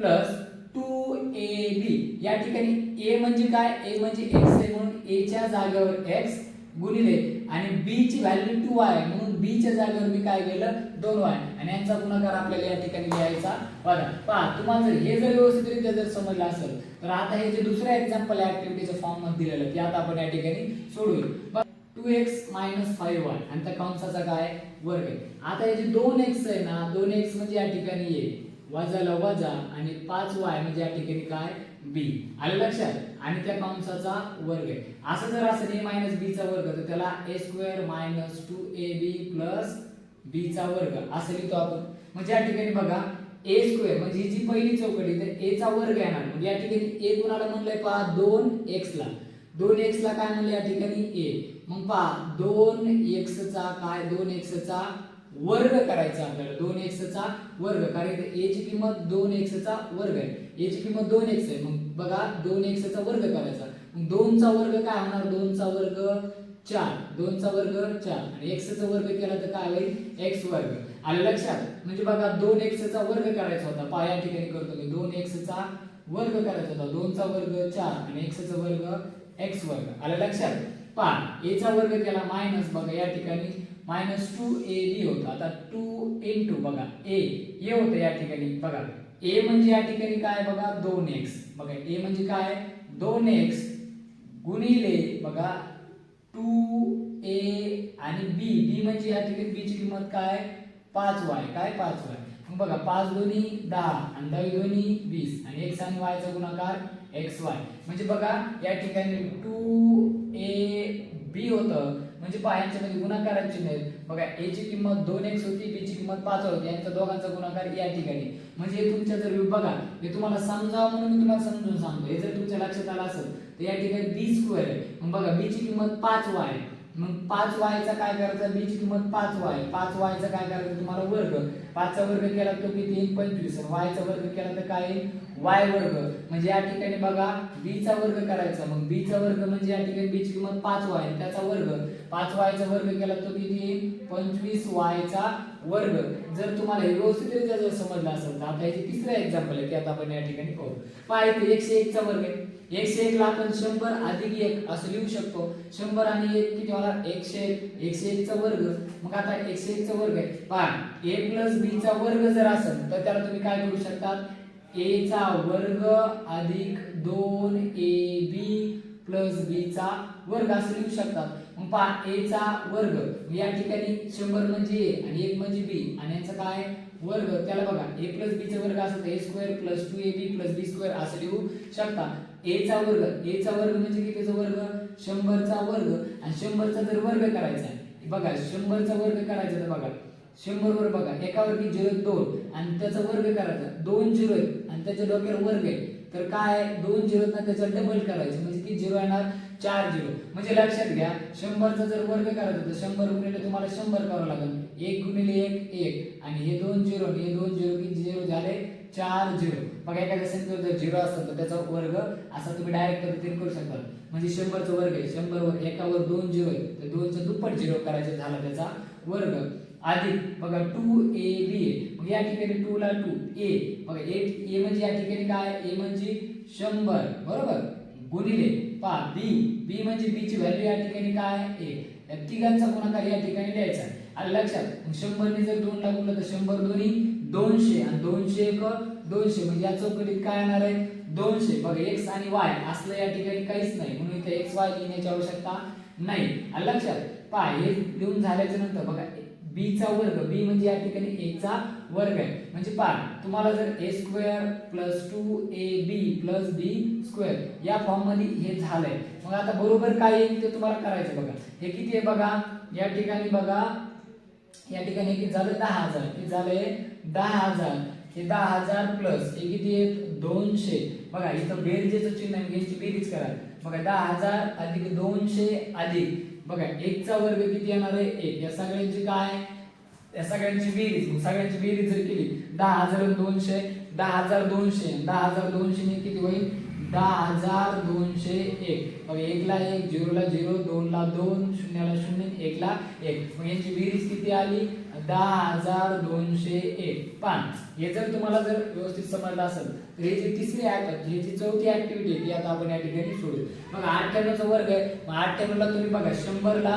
2ab. या ठिकाणी a म्हणजे काय a म्हणजे x आहे म्हणून a च्या जागेवर x गुणिले आणि b ची व्हॅल्यू 2y म्हणून b च्या जागेवर मी काय केलं 2y आणि यांचा गुणाकार आपल्याला या ठिकाणी लिहायचा बघा. पहा तुम्हाला जर हे जर व्यवस्थितरित्या जर समजलं असेल तर आता हे जे दुसरे एक्झाम्पल ऍक्टिव्हिटीच्या फॉर्म मध्ये दिलेलं आहे ते आता आपण या ठिकाणी सोडवू. 2x - 5y आणि त्या कंसाचा काय वर्ग आहे. आता हे जे 2x आहे ना 2x म्हणजे या ठिकाणी a वजाला वजा आणि 5y म्हणजे या ठिकाणी काय b आलं लक्षात आणि त्या कंसाचा वर्ग आहे. असं जर असेल a - b चा वर्ग तर त्याला a² - 2ab + b चा वर्ग असं लिहितो आपण. म्हणजे या ठिकाणी बघा a² म्हणजे जी पहिली चौकटी तर a चा वर्ग येणार. म्हणजे या ठिकाणी a कुणाला म्हणलंय पहा 2x ला 2x ला काय म्हणलं या ठिकाणी a. मग पहा 2x चा काय 2x चा वर्ग करायचा आपल्याला 2x चा वर्ग कारण a ची किंमत 2x चा वर्ग आहे. a ची किंमत 2x आहे. मग बघा 2x चा वर्ग करायचा. मग 2 चा वर्ग काय होणार 2 चा वर्ग 4 2 चा वर्ग 4 आणि x चा वर्ग केला तर काय होईल x वर्ग. आलं लक्षात. म्हणजे बघा 2x चा वर्ग करायचा होता पहा या ठिकाणी करतो मी 2x चा वर्ग करायचा होता 2 चा वर्ग 4 आणि x चा वर्ग x वर्ग. आलं लक्षात. पहा a चा वर्ग केला मायनस बघा या ठिकाणी -2ab होता. आता 2 * बघा a होतं या ठिकाणी बघा a म्हणजे या ठिकाणी काय बघा 2x बघा a म्हणजे काय 2x गुणिले बघा 2a आणि b म्हणजे या ठिकाणी b ची किंमत काय 5y काय 5y. मग बघा 5 दोन्ही 10 आणि 10 दोन्ही 20 आणि x आणि y चा गुणाकार xy. म्हणजे बघा या ठिकाणी 2ab होतं म्हणजे पहा यांच्यामध्ये गुणाकाराचे चिन्ह आहेत बघा a ची किंमत 2x होती b ची किंमत 5 होती यांचा दोघांचा गुणाकार या ठिकाणी. म्हणजे तुमच्या जर बघा हे तुम्हाला समजावं म्हणून मी तुम्हाला समजून सांगतो. हे जर तुमच्या लक्षात आलं असेल तर या ठिकाणी b² आहे. मग बघा b ची किंमत 5y मग 5y चा काय करायचा b ची किंमत 5y 5y चा काय करायचं तुम्हाला वर्ग 5 चा वर्ग केला तो किती येईल 25 आणि y चा वर्ग केला तर काय येईल y वर्ग. म्हणजे या ठिकाणी बघा b चा वर्ग करायचा मग b चा वर्ग म्हणजे या ठिकाणी b ची किंमत 5y आणि त्याचा वर्ग 5y चा वर्ग केला तो किती येईल 25y चा वर्ग. जर तुम्हाला हे व्यवस्थितरित्या जर समजलं असेल तर आता याचे तिसरे एक्झाम्पल आहे ते आता आपण या ठिकाणी पाहू. पहा इथे 101 चा वर्ग आहे 101 ला आपण 100 अधिक 1 असं लिहू शकतो. 100 आणि 1 किती होणार 101 चा वर्ग. मग आता 101 चा वर्ग आहे पहा a + b चा वर्ग जर असेल तर त्याला तुम्ही काय करू शकता a चा वर्ग अधिक 2ab + b चा वर्ग असं लिहू शकतात. मग पहा a चा वर्ग या ठिकाणी 100 म्हणजे a आणि 1 म्हणजे b आणि याचा काय वर्ग त्याला बघा a + b चा वर्ग असेल तर a² + 2ab + b² असं लिहू शकता. a चा वर्ग म्हणजे कितीचा वर्ग 100 चा वर्ग आणि 100 चा जर वर्ग करायचा आहे बघा 100 चा वर्ग करायचा तर बघा 100 वर बघा एकावरती 0 2 आणि त्याचा वर्ग करायचा 2 0 आणि त्याच्या डोक्यावर वर्ग आहे तर काय 2 0 ना त्याचा डबल करायचं म्हणजे किती 0 येणार 4 0. म्हणजे लक्षात घ्या 100 चा जर वर्ग करायचा तर 100 गुणिले तुम्हाला 100 करावं लागेल 1 गुणिले 1 1 आणि हे 2 0 आणि हे 2 0 किती 0 झाले 4 0. बघा एखाद्या संख्येवर जर 0 असेल तर त्याचा वर्ग असा तुम्ही डायरेक्ट पद्धतीने करू शकता. म्हणजे 100 चा वर्ग आहे 100 वर एकावर 2 0 आहे तर 2 चा दुप्पट 0 करायचं झाला त्याचा वर्ग अधिक बघा 2ab मग या ठिकाणी 2 ला 2a बघा a म्हणजे या ठिकाणी काय a म्हणजे 100 बरोबर गुणिले पहा b म्हणजे b ची व्हॅल्यू या ठिकाणी काय a या तिघांचा गुणाकार या ठिकाणी द्यायचा. आलं लक्षात. 100 ने जर 2 ला गुणलं तर 100 दोन्ही 200 आणि 200 1 200 म्हणजे या चौकटीत काय येणार आहे 200. बघा x आणि y असलं या ठिकाणी काहीच नाही म्हणून इथे xy लिहिण्याची आवश्यकता नाही. आलं लक्षात. पहा हे लिहून झाल्याच्या नंतर बघा b चा वर्ग b म्हणजे या ठिकाणी a चा वर्ग आहे. म्हणजे पहा तुम्हाला जर a² + 2ab + b² या फॉर्म मध्ये हे झालंय मग आता बरोबर काय येईल ते तुम्हाला करायचं बघा. हे किती आहे बघा या ठिकाणी बघा या ठिकाणी किती झालं 10000 किती झाले 10000 हे 10000 प्लस हे किती आहेत 200 बघा इथं बेरजेचं चिन्ह आहे यांची बेरीज करा बघा 10,000 अधिक 200 अधिक बघा 1 चा वर्ग किती येणार आहे 1 या सगळ्यांची काय या सगळ्यांची बेरीज सगळ्यांची बेरीज जर केली 10,200 10,200 10,200 ने किती होईल 10,201 मग 1 ला 1 0 ला 0 2 ला 2 0 ला 0 1 ला 1 मग यांची बेरीज किती आली 10,201 पहा हे जर तुम्हाला जर व्यवस्थित समजलं असेल तर हे जी तिसरी ही जी चौथी ऍक्टिव्हिटी आहे ती आता आपण या ठिकाणी सोडू मग 98 चा वर्ग आहे मग 98 ला तुम्ही बघा 100 ला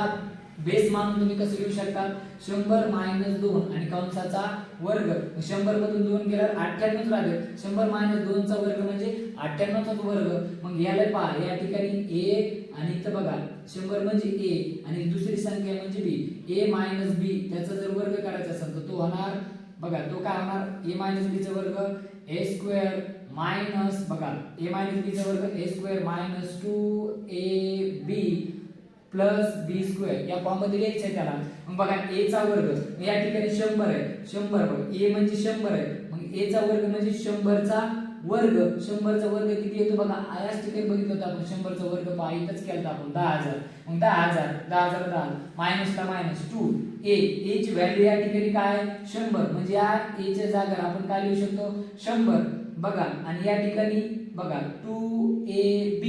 बेस मानून तुम्ही कसं लिहू शकता 100 - 2 आणि कंसाचा वर्ग 100 मधून 2 गेल्यावर 98 राहते 100 - 2 चा वर्ग म्हणजे 98 चा वर्ग मग याला पहा या ठिकाणी a आणि इथं बघा 100 म्हणजे a आणि दुसरी संख्या म्हणजे b a - b त्याचा जर वर्ग करायचा असेल तर तो होणार बघा तो काय होणार a - b चा वर्ग a² मायनस बघा a - b चा वर्ग a² - 2ab प्लस बी स्क्वेअर या फॉर्म मध्ये लिहायचं आहे त्याला मग बघा a चा वर्ग या ठिकाणी 100 आहे 100 बघा a म्हणजे 100 आहे मग a चा वर्ग म्हणजे 100 चा वर्ग 100 चा वर्ग किती येतो बघा याच ठिकाणी बघितलं होतं आपण 100 चा वर्ग पहा इथंच केलता आपण 10,000 मग 10,000 मायनस ला मायनस 2 a ची व्हॅल्यू या ठिकाणी काय 100 म्हणजे या a च्या जागेवर आपण काय लिहू शकतो 100 बघा आणि या ठिकाणी बघा 2ab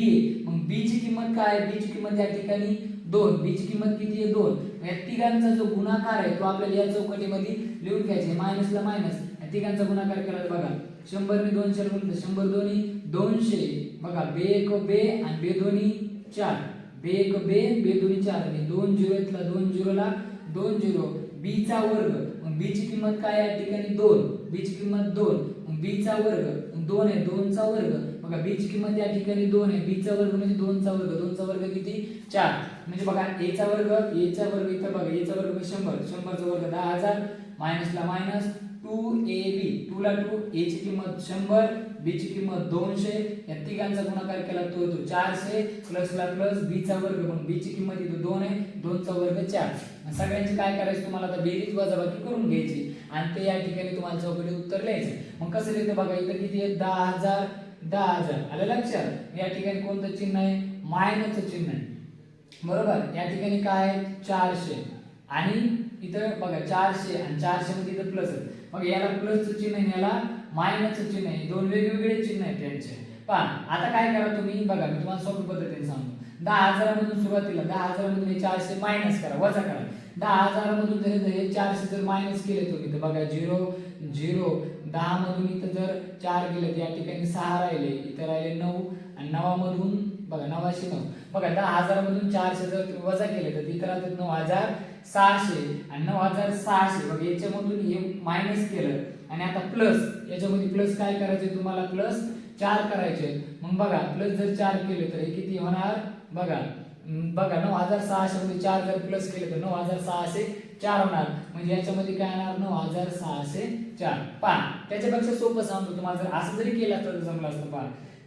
मग b ची किंमत काय b ची किंमत या ठिकाणी 2 b ची किंमत किती आहे 2 या तिघांचा जो गुणाकार आहे तो आपल्याला या चौकटीमध्ये लिहून घ्यायचा आहे मायनस ला मायनस या तिघांचा गुणाकार केला तर बघा 100 ने 200 गुणिले 100 दोन्ही 200 बघा बे एक बे आणि बे दोन्ही 4 बे एक बे बे दोन्ही 4 आणि 2 0 इथला 2 0 ला 2 0 b चा वर्ग मग b ची किंमत काय या ठिकाणी 2 b ची किंमत 2 मग b चा वर्ग 2 आहे 2 चा वर्ग बघा b ची किंमत या ठिकाणी 2 आहे b चा वर्ग म्हणजे 2 चा वर्ग 2 चा वर्ग किती 4 म्हणजे बघा a चा वर्ग इथं बघा a चा वर्ग 100 100 चा वर्ग 10,000 मायनस ला मायनस 2ab 2 ला 2 a ची किंमत 100 b ची किंमत 200 या तिघांचा गुणाकार केला तो 400 प्लस ला प्लस b चा वर्ग मग b ची किंमत इथं 2 आहे 2 चा वर्ग 4 सगळ्यांची काय करायचं तुम्हाला आता बेरीज वजाबाकी करून घ्यायची आणि ते या ठिकाणी तुम्हाला चौकटी उत्तर लिहायचं मग कसं लिहितं बघा इथं किती आहे 10,000 आलं लक्षात या ठिकाणी कोणतं चिन्ह आहे मायनसचं चिन्ह आहे बरोबर या ठिकाणी काय आहे 400 आणि इथं बघा 400 आणि 400 मध्ये इथं प्लस आहे मग याला प्लसचं चिन्ह आहे याला मायनसचं चिन्ह आहे दोन वेगवेगळे चिन्ह आहेत त्यांचे पहा आता काय करा तुम्ही बघा मी तुम्हाला सोपी पद्धतीने सांगतो 10,000 मधून सुरुवातीला 10,000 मधून हे 400 मायनस करा वजा करा 10,000 मधून जर हे 400 जर मायनस केले तुम्ही तर बघा 0 0 10 मधून इथं जर 4 गेले तर या ठिकाणी 6 राहिले इथं राहिले 9 आणि 9 मधून बघा 9,900 बघा 10,000 मधून 400 जर वजा केले तर इथं राहतात 9,600 आणि 9,600 बघा याच्यामधून हे मायनस केलं आणि आता प्लस याच्यामध्ये प्लस काय करायचे तुम्हाला प्लस 4 करायचे मग बघा प्लस जर 4 केले तर हे किती होणार बघा 9,600 मध्ये 4 जर प्लस केले तर 9,604 होणार म्हणजे याच्यामध्ये काय येणार 9,604 पहा त्याच्यापेक्षा सोपं सांगतो तुम्हाला जर असं जरी केलं तर जमलं असतं पहा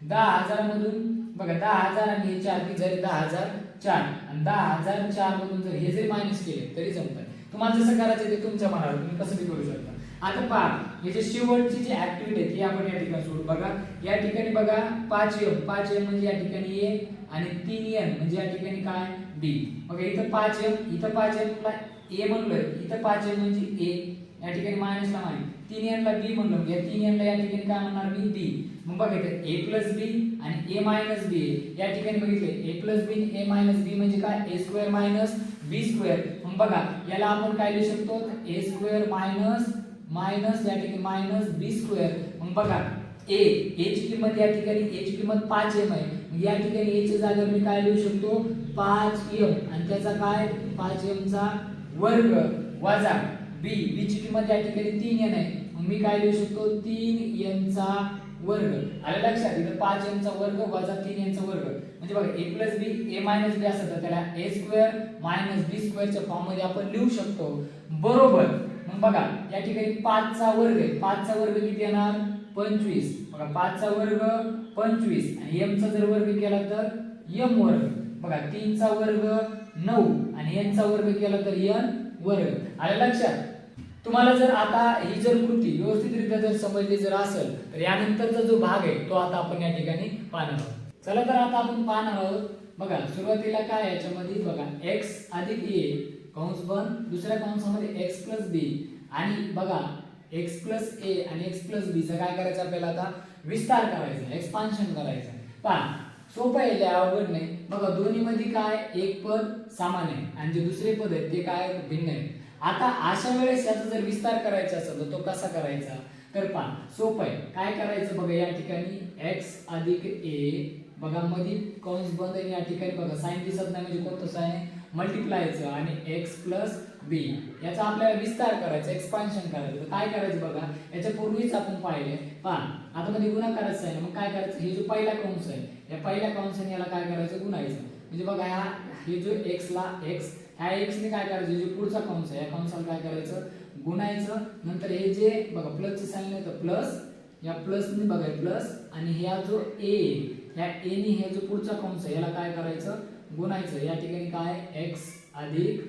10,000 मधून बघा 10,000 आणि हे 4 किती झाले 10,004 आणि 10,004 मधून जर हे जरी मायनस केले तरी जमतं तुम्हाला जसं करायचं ते तुमच्या मनावर तुम्ही कसं बी करू शकता आता पहा हे जे शेवटची जी ऍक्टिव्हिटी आहे ती आपण या ठिकाणी सोडू बघा या ठिकाणी बघा 5m म्हणजे या ठिकाणी a आणि 3n म्हणजे या ठिकाणी काय b बघा इथं 5m ला a म्हणलोय इथं 5m म्हणजे a या ठिकाणी मायनस ला मायनस 3n ला b म्हणलो या 3n ला या ठिकाणी काय म्हणणार मी b मग बघा इथे a plus b आणि a minus b या ठिकाणी बघितले a plus b आणि a minus b म्हणजे काय a square minus b square मग बघा याला आपण काय लिहू शकतो a square मायनस या ठिकाणी मायनस b square मग बघा a ची किंमत या ठिकाणी a ची किंमत 5m आहे मग या ठिकाणी a च्या जागेवर मी काय लिहू शकतो 5m आणि त्याचा काय 5m चा वर्ग वजा b ची किंमत या ठिकाणी 3n आहे मग मी काय लिहू शकतो 3n चा वर्ग आलं लक्षात इथं 5m चा वर्ग वजा 3n चा वर्ग म्हणजे बघा a plus b a minus b असं तर त्याला a square minus b square च्या फॉर्म मध्ये आपण लिहू शकतो बरोबर मग बघा या ठिकाणी 5 चा वर्ग आहे 5 चा वर्ग किती येणार 25 बघा 5 चा वर्ग 25 आणि m चा जर वर्ग केला तर m वर्ग बघा 3 चा वर्ग 9 आणि n चा वर्ग केला तर n वर्ग आलं लक्षात तुम्हाला जर आता ही जर कृती व्यवस्थितरित्या जर समजली जर असेल तर यानंतरचा जो भाग आहे तो आता आपण या ठिकाणी पाहणार आहोत. चला तर आता आपण पाहणार आहोत. बघा सुरुवातीला काय याच्यामध्ये बघा x अधिक a कंस बंद, दुसऱ्या कंसामध्ये x प्लस b आणि बघा x प्लस a आणि x प्लस b चा काय करायचं आपल्याला आता विस्तार करायचा, एक्सपान्शन करायचं. पहा सोपं आहे, लय अवघड नाही. बघा दोन्ही मध्ये काय एक पद समान आहे आणि जे दुसरे पद आहेत ते काय भिन्न आहे. आता अशा वेळेस याचा जर विस्तार करायचा असेल तर तो कसा करायचा तर पहा सोपं आहे. काय करायचं बघा या ठिकाणी x अधिक a बघा मध्ये कंस बंद आणि या ठिकाणी बघा साइन दिसत नाही म्हणजे कोणतं साइन आहे मल्टिप्लायचं आणि x प्लस b याचा आपल्याला विस्तार करायचा, एक्सपान्शन करायचं. तर काय करायचं बघा याच्या पूर्वीच आपण पाहिले पहा आता मध्ये गुणाकाराचं आहे मग काय करायचं हे जो पहिला कंस आहे या पहिल्या कंसाने याला काय करायचं गुणायचं. म्हणजे बघा हे जो x ला x ह्या x ने काय करायचं जो पुढचा कंस आहे या कंसाला काय करायचं गुणायचं. नंतर हे जे बघा प्लसचं साइन आहे तर प्लस या प्लस ने बघा प्लस आणि ह्या जो a ह्या a ने हे जो पुढचा कंस आहे याला काय करायचं गुणायचं. या ठिकाणी काय x अधिक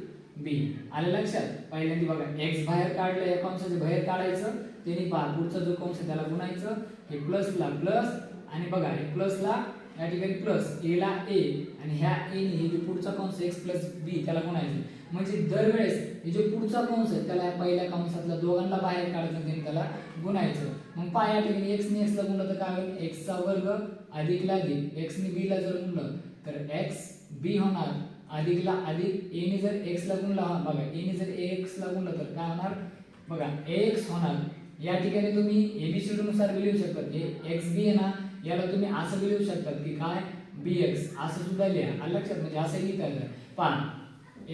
b आलं लक्षात. पहिल्यांदा बघा x बाहेर काढलं या कंसाच्या बाहेर काढायचं त्याने पहा पुढचा जो कंस आहे त्याला गुणायचं. हे प्लस ला प्लस आणि बघा हे प्लस ला या ठिकाणी प्लस a ला a आणि ह्या a ने हे जो पुढचा कंस x प्लस b त्याला गुणायचं. म्हणजे दरवेळेस हे जो पुढचा कंस आहे त्याला पहिल्या कंसातला दोघांना बाहेर काढायचं आणि त्याला गुणायचं. मग पहा या ठिकाणी x ने x ला गुणलं तर काय होईल x चा वर्ग अधिक ला अधिक x ने b ला जर गुणलं तर x b होणार अधिक ला अधिक a ने जर x ला गुणला बघा a ने जर x ला गुणलं तर काय होणार बघा ax होणार. या ठिकाणी तुम्ही एबीसीडी नुसार लिहू शकता हे xb आहे ना याला तुम्ही असं लिहू शकता की काय bx असं सुद्धा लिहा लक्षात म्हणजे असं लिहिता येतं. पहा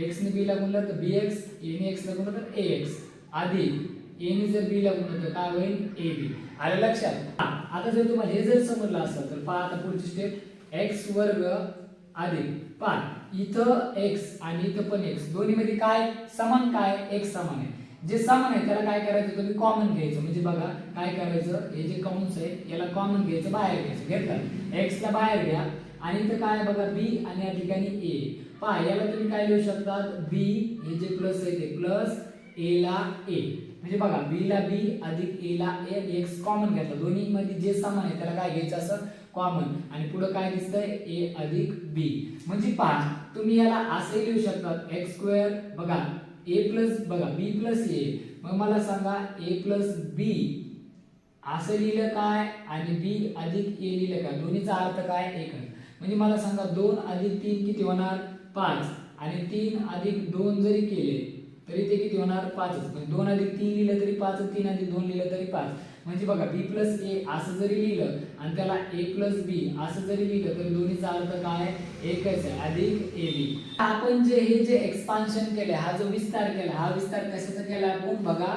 x ने b ला गुणलं तर bx a ने x ला गुणलं तर ax अधिक a ने जर b ला गुणलं तर काय होईल ab आलं लक्षात. आता जर तुम्हाला हे जर समजलं असेल तर पहा आता पुढची स्टेप x वर्ग अधिक पहा इथं x आणि इथं पण x दोन्ही मध्ये काय समान काय x समान आहे. जे समान आहे त्याला काय करायचं तुम्ही कॉमन घ्यायचं. म्हणजे बघा काय करायचं हे जे कंस आहे याला कॉमन घ्यायचं बाहेर घ्यायचं. घेतलं x ला बाहेर घ्या आणि इथं काय बघा b आणि या ठिकाणी a पहा याला तुम्ही काय लिहू शकतात b हे जे प्लस आहे ते प्लस a ला a म्हणजे बघा b ला b अधिक a ला a x कॉमन घेतला. दोन्ही मध्ये जे समान आहे त्याला काय घ्यायचं असं कॉमन आणि पुढे काय दिसतंय a अधिक b. म्हणजे पहा तुम्ही याला असे लिहू शकतात x स्क्वेअर बघा a प्लस बघा b प्लस a मग मला सांगा a प्लस b असं लिहिलं काय आणि b अधिक a लिहिलं काय दोन्हीचा अर्थ काय एकच. म्हणजे मला सांगा 2 अधिक 3 किती होणार 5 आणि 3 अधिक 2 जरी केले तरी ते किती होणार 5च. म्हणजे 2 अधिक 3 लिहिलं तरी 5 3 अधिक 2 लिहिलं तरी 5. म्हणजे बघा b प्लस a असं जरी लिहिलं आणि त्याला a प्लस b असं जरी लिहिलं तरी दोन्हीचा अर्थ काय एकच आहे अधिक ab. आपण जे हे जे एक्सपान्शन केले हा जो विस्तार केला हा विस्तार कशाचा केला आपण बघा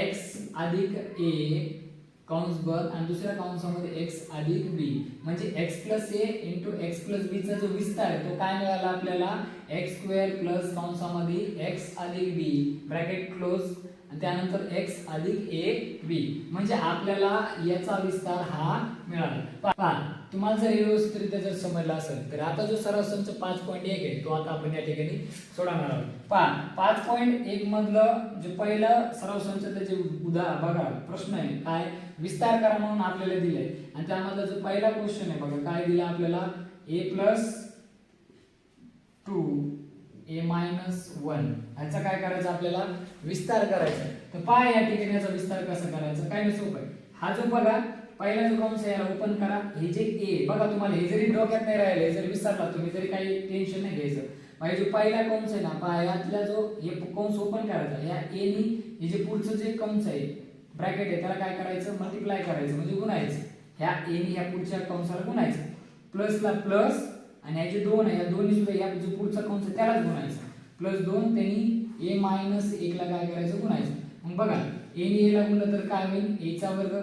x अधिक a कंस बंद आणि दुसऱ्या कंसामध्ये x अधिक b म्हणजे x plus a into x plus b चा जो विस्तार आहे तो काय मिळाला आपल्याला x स्क्वेअर प्लस कंसामध्ये x अधिक b ब्रॅकेट क्लोज आणि त्यानंतर x अधिक a b म्हणजे आपल्याला याचा विस्तार हा मिळाला. पहा तुम्हाला जर व्यवस्थितरित्या जर समजलं असेल तर आता जो सराव संच 5.1 आहे तो आता आपण या ठिकाणी सोडवणार आहोत. पहा 5.1 मधलं जे पहिलं सराव संचाचं जे बघा प्रश्न आहे काय विस्तार करा म्हणून आपल्याला दिलंय आणि त्यामधला जो पहिला क्वेश्चन आहे बघा काय दिला आपल्याला a प्लस 2 a मायनस 1 ह्याचा काय करायचं आपल्याला विस्तार करायचा. तर पहा या ठिकाणी याचा विस्तार कसा करायचा काय नाही सोपं आहे. हा जो बघा पहिला जो कंस आहे याला ओपन करा. हे जे a बघा तुम्हाला हे जरी डोक्यात नाही राहिले जरी विसरला तुम्ही तरी काही टेन्शन नाही घ्यायचं. म्हणजे जो पहिला कंस आहे ना पहा यातला जो हे कंस ओपन करायचा या a नी हे जे पुढचं जे कंस आहे ब्रॅकेट आहे त्याला काय करायचं मल्टिप्लाय करायचं म्हणजे गुणायचं. ह्या a नी ह्या पुढच्या कंसाला गुणायचं प्लस ला प्लस आणि हे जे 2 आहे या दोन्ही सुद्धा या जो पुढचा कंस आहे त्यालाच गुणायचं प्लस 2 त्यांनी a मायनस 1 ला काय करायचं गुणायचं. मग बघा a नी a ला गुणलं तर काय होईल a चा वर्ग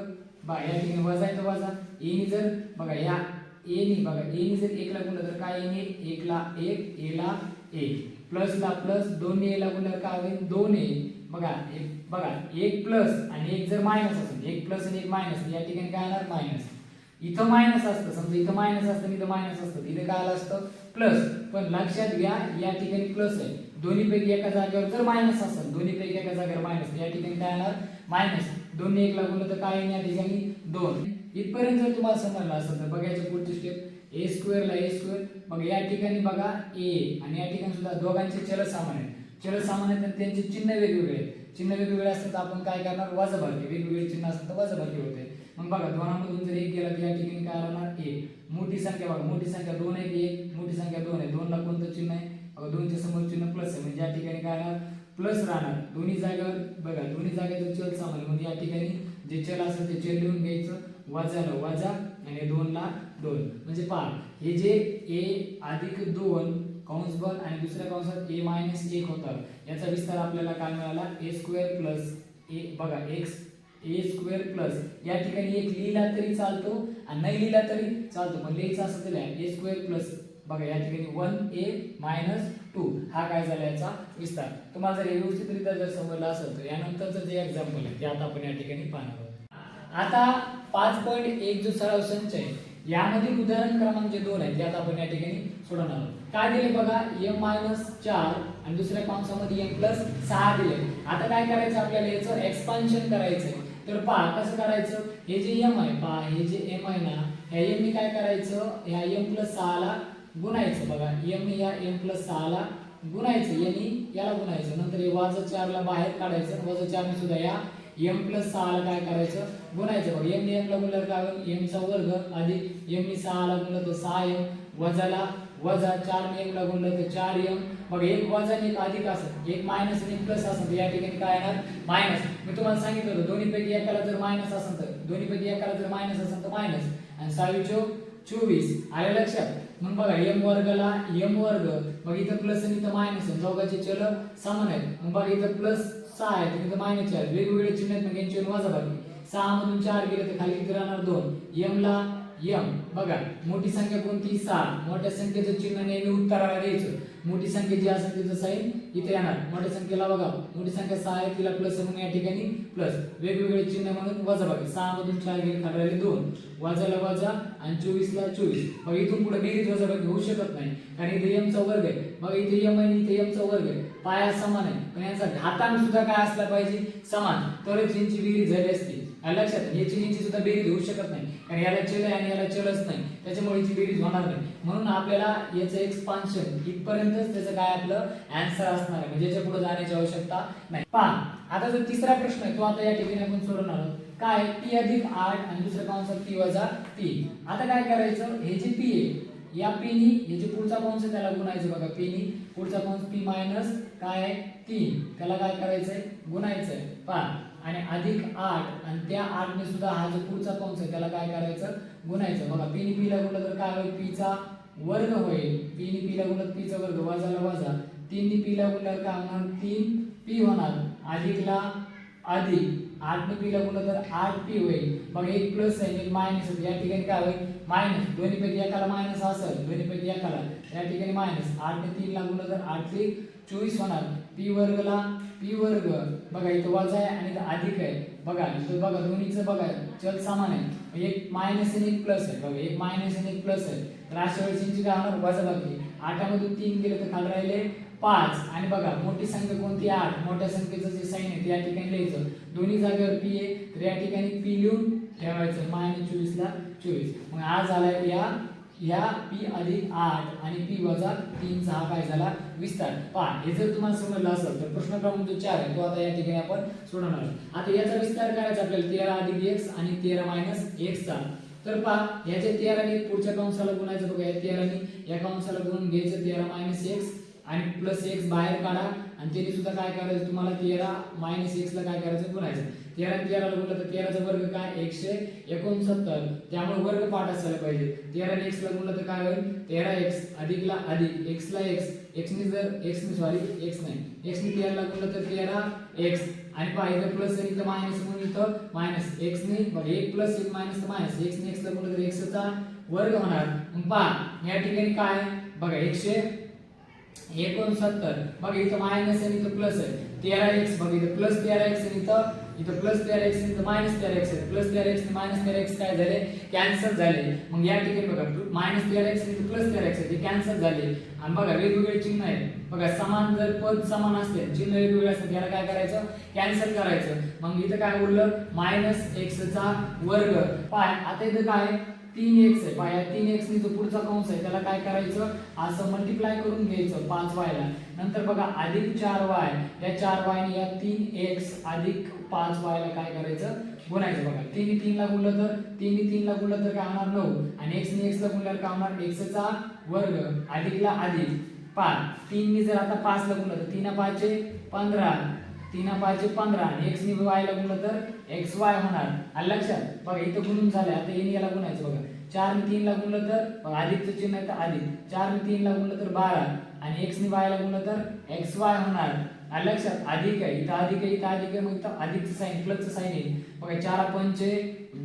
बघा या ठिकाणी वजा आहे तर वजा a नी जर बघा या a नी बघा a नी जर 1 ला गुणलं तर काय येईल 1 ला 1 a ला 1 प्लस ला प्लस 2 ने a ला गुणलं काय होईल 2a बघा 1 प्लस आणि 1 जर मायनस असेल 1 प्लस आणि 1 मायनस या ठिकाणी काय येणार मायनस. इथं मायनस असतं समजा इथं मायनस असतं इथं मायनस असतं इथं काय आलं असतं प्लस पण लक्षात घ्या या ठिकाणी प्लस आहे दोन्हीपैकी एका जागेवर जर मायनस असेल, दोन्हीपैकी एका जागेवर मायनस, या ठिकाणी काय येणार मायनस, 2 ने 1 ला गुणलं तर काय येईल या ठिकाणी 2. इथपर्यंत जर तुम्हाला समजलं असेल तर बघायचं पुढची स्टेप, a स्क्वेअर ला a स्क्वेअर. मग या ठिकाणी बघा a आणि या ठिकाणी सुद्धा दोघांचे चल समान आहेत, चल समान आहेत आणि त्यांचे चिन्ह वेगवेगळे आहेत. चिन्ह वेगवेगळे असतात तर आपण काय करणार, वजाबाकी. वेगवेगळे चिन्ह असतात तर वजाबाकी होते. मग बघा दोनामधून जर 1 गेला तर या ठिकाणी काय राहणार a. मोठी संख्या बघा, मोठी संख्या 2 आहे की 1, मोठी संख्या 2 आहे. 2 ला कोणतं चिन्ह आहे, 2 च्या समोर चिन्ह प्लस आहे, म्हणजे या ठिकाणी काय राहणार प्लस राहणार. दोन्ही जागेवर बघा, दोन्ही जागेवर चल समान आहे, म्हणजे या ठिकाणी जे चल असेल ते चल लिहून घ्यायचं, वजाला वजा आणि 2 ला 2. म्हणजे पहा हे जे a अधिक 2 कंस बंद आणि दुसऱ्या कंसात a मायनस 1 होता, याचा विस्तार आपल्याला काय मिळाला, a स्क्वेअर प्लस a बघा x a स्क्वेअर प्लस, या ठिकाणी 1 लिहिला तरी चालतो आणि नाही लिहिला तरी चालतो, पण लिहायचं असं दिलं a स्क्वेअर प्लस बघा या ठिकाणी 1a मायनस 2 हा काय झाला याचा विस्तार. तुम्हाला जर व्यवस्थितरित्या जर समजलं असेल तर यानंतरचं जे एक्झाम्पल आहे ते आता आपण या ठिकाणी पाहणार आहोत. आता 5.1 जो सराव संच आहे यामध्ये उदाहरण क्रमांक जे 2 आहे ते आता आपण या ठिकाणी सोडवणार आहोत. काय दिले बघा, m-4 आणि दुसऱ्या कंसामध्ये m+6 दिले. आता काय करायचं आपल्याला, याचं एक्सपान्शन करायचं आहे. तर पहा कसं करायचं, हे जे m आहे पहा, हे जे m आहे ना, ह्या m नी काय करायचं, ह्या m+6 ला गुणायचं. बघा m या m+6 ला गुणायचं, यांनी याला गुणायचं, नंतर हे -4 ला बाहेर काढायचं, -4 ने सुद्धा या m+6 ला काय करायचं गुणायचं. बघा m ने m ला गुणल्यावर काय होईल, m चा वर्ग अधिक m ने 6 ला गुणलं तर 6m, वजाला वजा 4 ने 1 ला गुणलं तर 4m. मग एक वजा आणि एक अधिक असेल, एक मायनस आणि एक प्लस असेल तर या ठिकाणी काय येणार मायनस. मी तुम्हाला सांगितलं होतं दोन्हीपैकी एकाला जर मायनस असेल तर, दोन्हीपैकी एकाला जर मायनस असेल तर मायनस, आणि 6×24 आले लक्षात. मग बघा m वर्गला m वर्ग, मग इथं प्लस आणि इथं मायनस आहे, दोघांचे चल समान आहेत. मग बघा इथं प्लस 6 आहे तर इथं मायनस 4, वेगवेगळे चिन्ह आहेत, मग यांची वजाबाकी. 6 मधून 4 गेले तर खाली किती राहणार 2. m ला m बघा, मोठी संख्या कोणती 6, मोठ्या संख्येचं चिन्ह नेहमी उत्तराला द्यायचं. मोठी संख्या जी असेल तिचं साइन इथे येणार. मोठ्या संख्येला बघा, मोठी संख्या 6 आहे तिला प्लस म्हणून या ठिकाणी प्लस, वेगवेगळे चिन्ह म्हणून वजाबाकी. 6 मधून 4 गेले खाली राहिले 2, वजाला वजा आणि 24 ला 24. मग इथून पुढे बेरीज वजाबाकी होऊ शकत नाही कारण इथे m चा वर्ग आहे. मग इथे m आणि इथे m चा वर्ग आहे, पाया समान आहे, पण यांचा घातांक सुद्धा काय असला पाहिजे समान, तरच यांची बेरीज झाली असती. लक्षात, याची सुद्धा बेरीज होऊ शकत नाही कारण याला चल आहे आणि याला चलच नाही, त्याच्यामुळे याची बेरीज होणार नाही. म्हणून आपल्याला याचं एक्सपान्शन इथपर्यंतच त्याचं काय आपलं आन्सर असणार आहे, म्हणजे याच्या पुढे जाण्याची आवश्यकता नाही. पहा आता जो तिसरा प्रश्न आहे तो आता या ठिकाणी आपण सोडवणार आहोत. काय p अधिक 8 आणि दुसऱ्या कंसात p वजा 3. आता काय करायचं, हे जे p आहे या p नी हे जे पुढचा कंस आहे त्याला गुणायचं. बघा p नी पुढचा कंस p मायनस काय आहे 3, त्याला काय करायचंय गुणायचंय. पहा आणि अधिक 8 आणि त्या 8 ने सुद्धा हा जो पुढचा कंस आहे त्याला काय करायचं गुणायचं. बघा p नी p ला गुणलं तर काय होईल, p चा वर्ग होईल. p नी p ला गुणलं p चा वर्ग, वजाला वजा, 3 नी p ला गुणल्यावर काय होणार 3p होणार, अधिकला अधिक, 8 ने p ला गुणलं तर 8p होईल. मग एक प्लस आहे एक मायनस आहे, या ठिकाणी काय होईल मायनस. दोन्हीपैकी एकाला मायनस असेल, दोन्हीपैकी एकाला, या ठिकाणी मायनस. 8 ने 3 ला गुणलं तर 8×3=24 होणार. p वर्गला p वर्ग, बघा इथं वजा आहे आणि इथं अधिक आहे. बघा इथं बघा दोन्हीचं बघा चल समान आहे, एक मायनस आणि एक प्लस आहे. बघा एक मायनस आणि एक प्लस आहे, तर अशा वेळेस यांची काय होणार वजाबाकी. 8 मधून 3 गेले तर खाली राहिले 5. आणि बघा मोठी संख्या कोणती 8, मोठ्या संख्येचं जे साइन आहे ते या ठिकाणी लिहायचं. दोन्ही जागेवर p आहे तर या ठिकाणी p लिहून ठेवायचं, -24 ला 24. मग हा झाला या p अधिक 8 आणि p वजा 3 चा हा काय झाला विस्तार. पहा हे जर तुम्हाला समजलं असेल तर प्रश्न क्रमांक जो 4 आहे तो आता या ठिकाणी आपण सोडवणार आहोत. आता याचा विस्तार करायचा आपल्याला 13 अधिक x आणि 13 मायनस x चा. तर पहा याच्या 13 ने पुढच्या कंसाला गुणायचं. बघा या 13 ने या कंसाला गुणून घ्यायचं, 13 मायनस x आणि प्लस x बाहेर काढा आणि त्याने सुद्धा काय करायचं तुम्हाला 13 मायनस x ला काय करायचं गुणायचं. 13 ने 13 ला गुणलं तर 13 चा वर्ग काय 169, त्यामुळे वर्ग पाठ असायला पाहिजे. 13 ने x ला गुणलं तर काय होईल 13x अधिकला अधिक, x ला x ने जर x ने 13 ला गुणलं तर 13x आणि पहा इथं प्लस आणि इथं मायनस म्हणून इथं मायनस. x ने बघा 1 प्लस 1 मायनस तर मायनस, x ने x ला गुणलं तर x चा वर्ग होणार. मग पहा या ठिकाणी काय बघा 169, बघा इथं मायनस आणि इथं प्लस आहे 13x, बघा इथं प्लस 13x आणि इथं इथं प्लस 13x इथं मायनस 13x आहे, प्लस 13x आणि मायनस 13x काय झाले कॅन्सल झाले. मग या ठिकाणी बघा मायनस 13x आणि प्लस 13x आहे ते कॅन्सल झाले. आणि बघा वेगवेगळे चिन्ह आहेत बघा, समान जर पद समान असले चिन्ह वेगवेगळे असतात याला काय करायचं कॅन्सल करायचं. मग इथं काय उरलं मायनस x चा वर्ग. पाय आता इथं काय 3x आहे, पाय 3x ने जो पुढचा कंस आहे त्याला काय करायचं असं मल्टिप्लाय करून घ्यायचं 5y ला. नंतर बघा अधिक 4y, या 4y ने या 3x अधिक 5y ला काय करायचं गुणायचं. बघा 3 ने 3 ला गुणलं तर 3 ने 3 ला गुणलं तर काय होणार 9 आणि x ने x ला गुणल्यावर काय होणार x चा वर्ग अधिकला अधिक 5. 3 ने जर आता 5 ला गुणलं तर 3 5 15, 3 5 15 आणि x ने y ला गुणलं तर xy होणार. आलं लक्षात. बघा इथं गुणून झालं, आता n याला गुणायचं. बघा 4 ने 3 ला गुणलं तर अधिकचं चिन्ह आहे तर अधिक, 4 ने 3 ला गुणलं तर 12 आणि x ने y ला गुणलं तर xy होणार. आलं लक्षात. अधिक आहे इथं अधिक आहे इथं अधिक आहे, मग इथं अधिकचं साइन प्लसचं साइन आहे. बघा 4 पंचे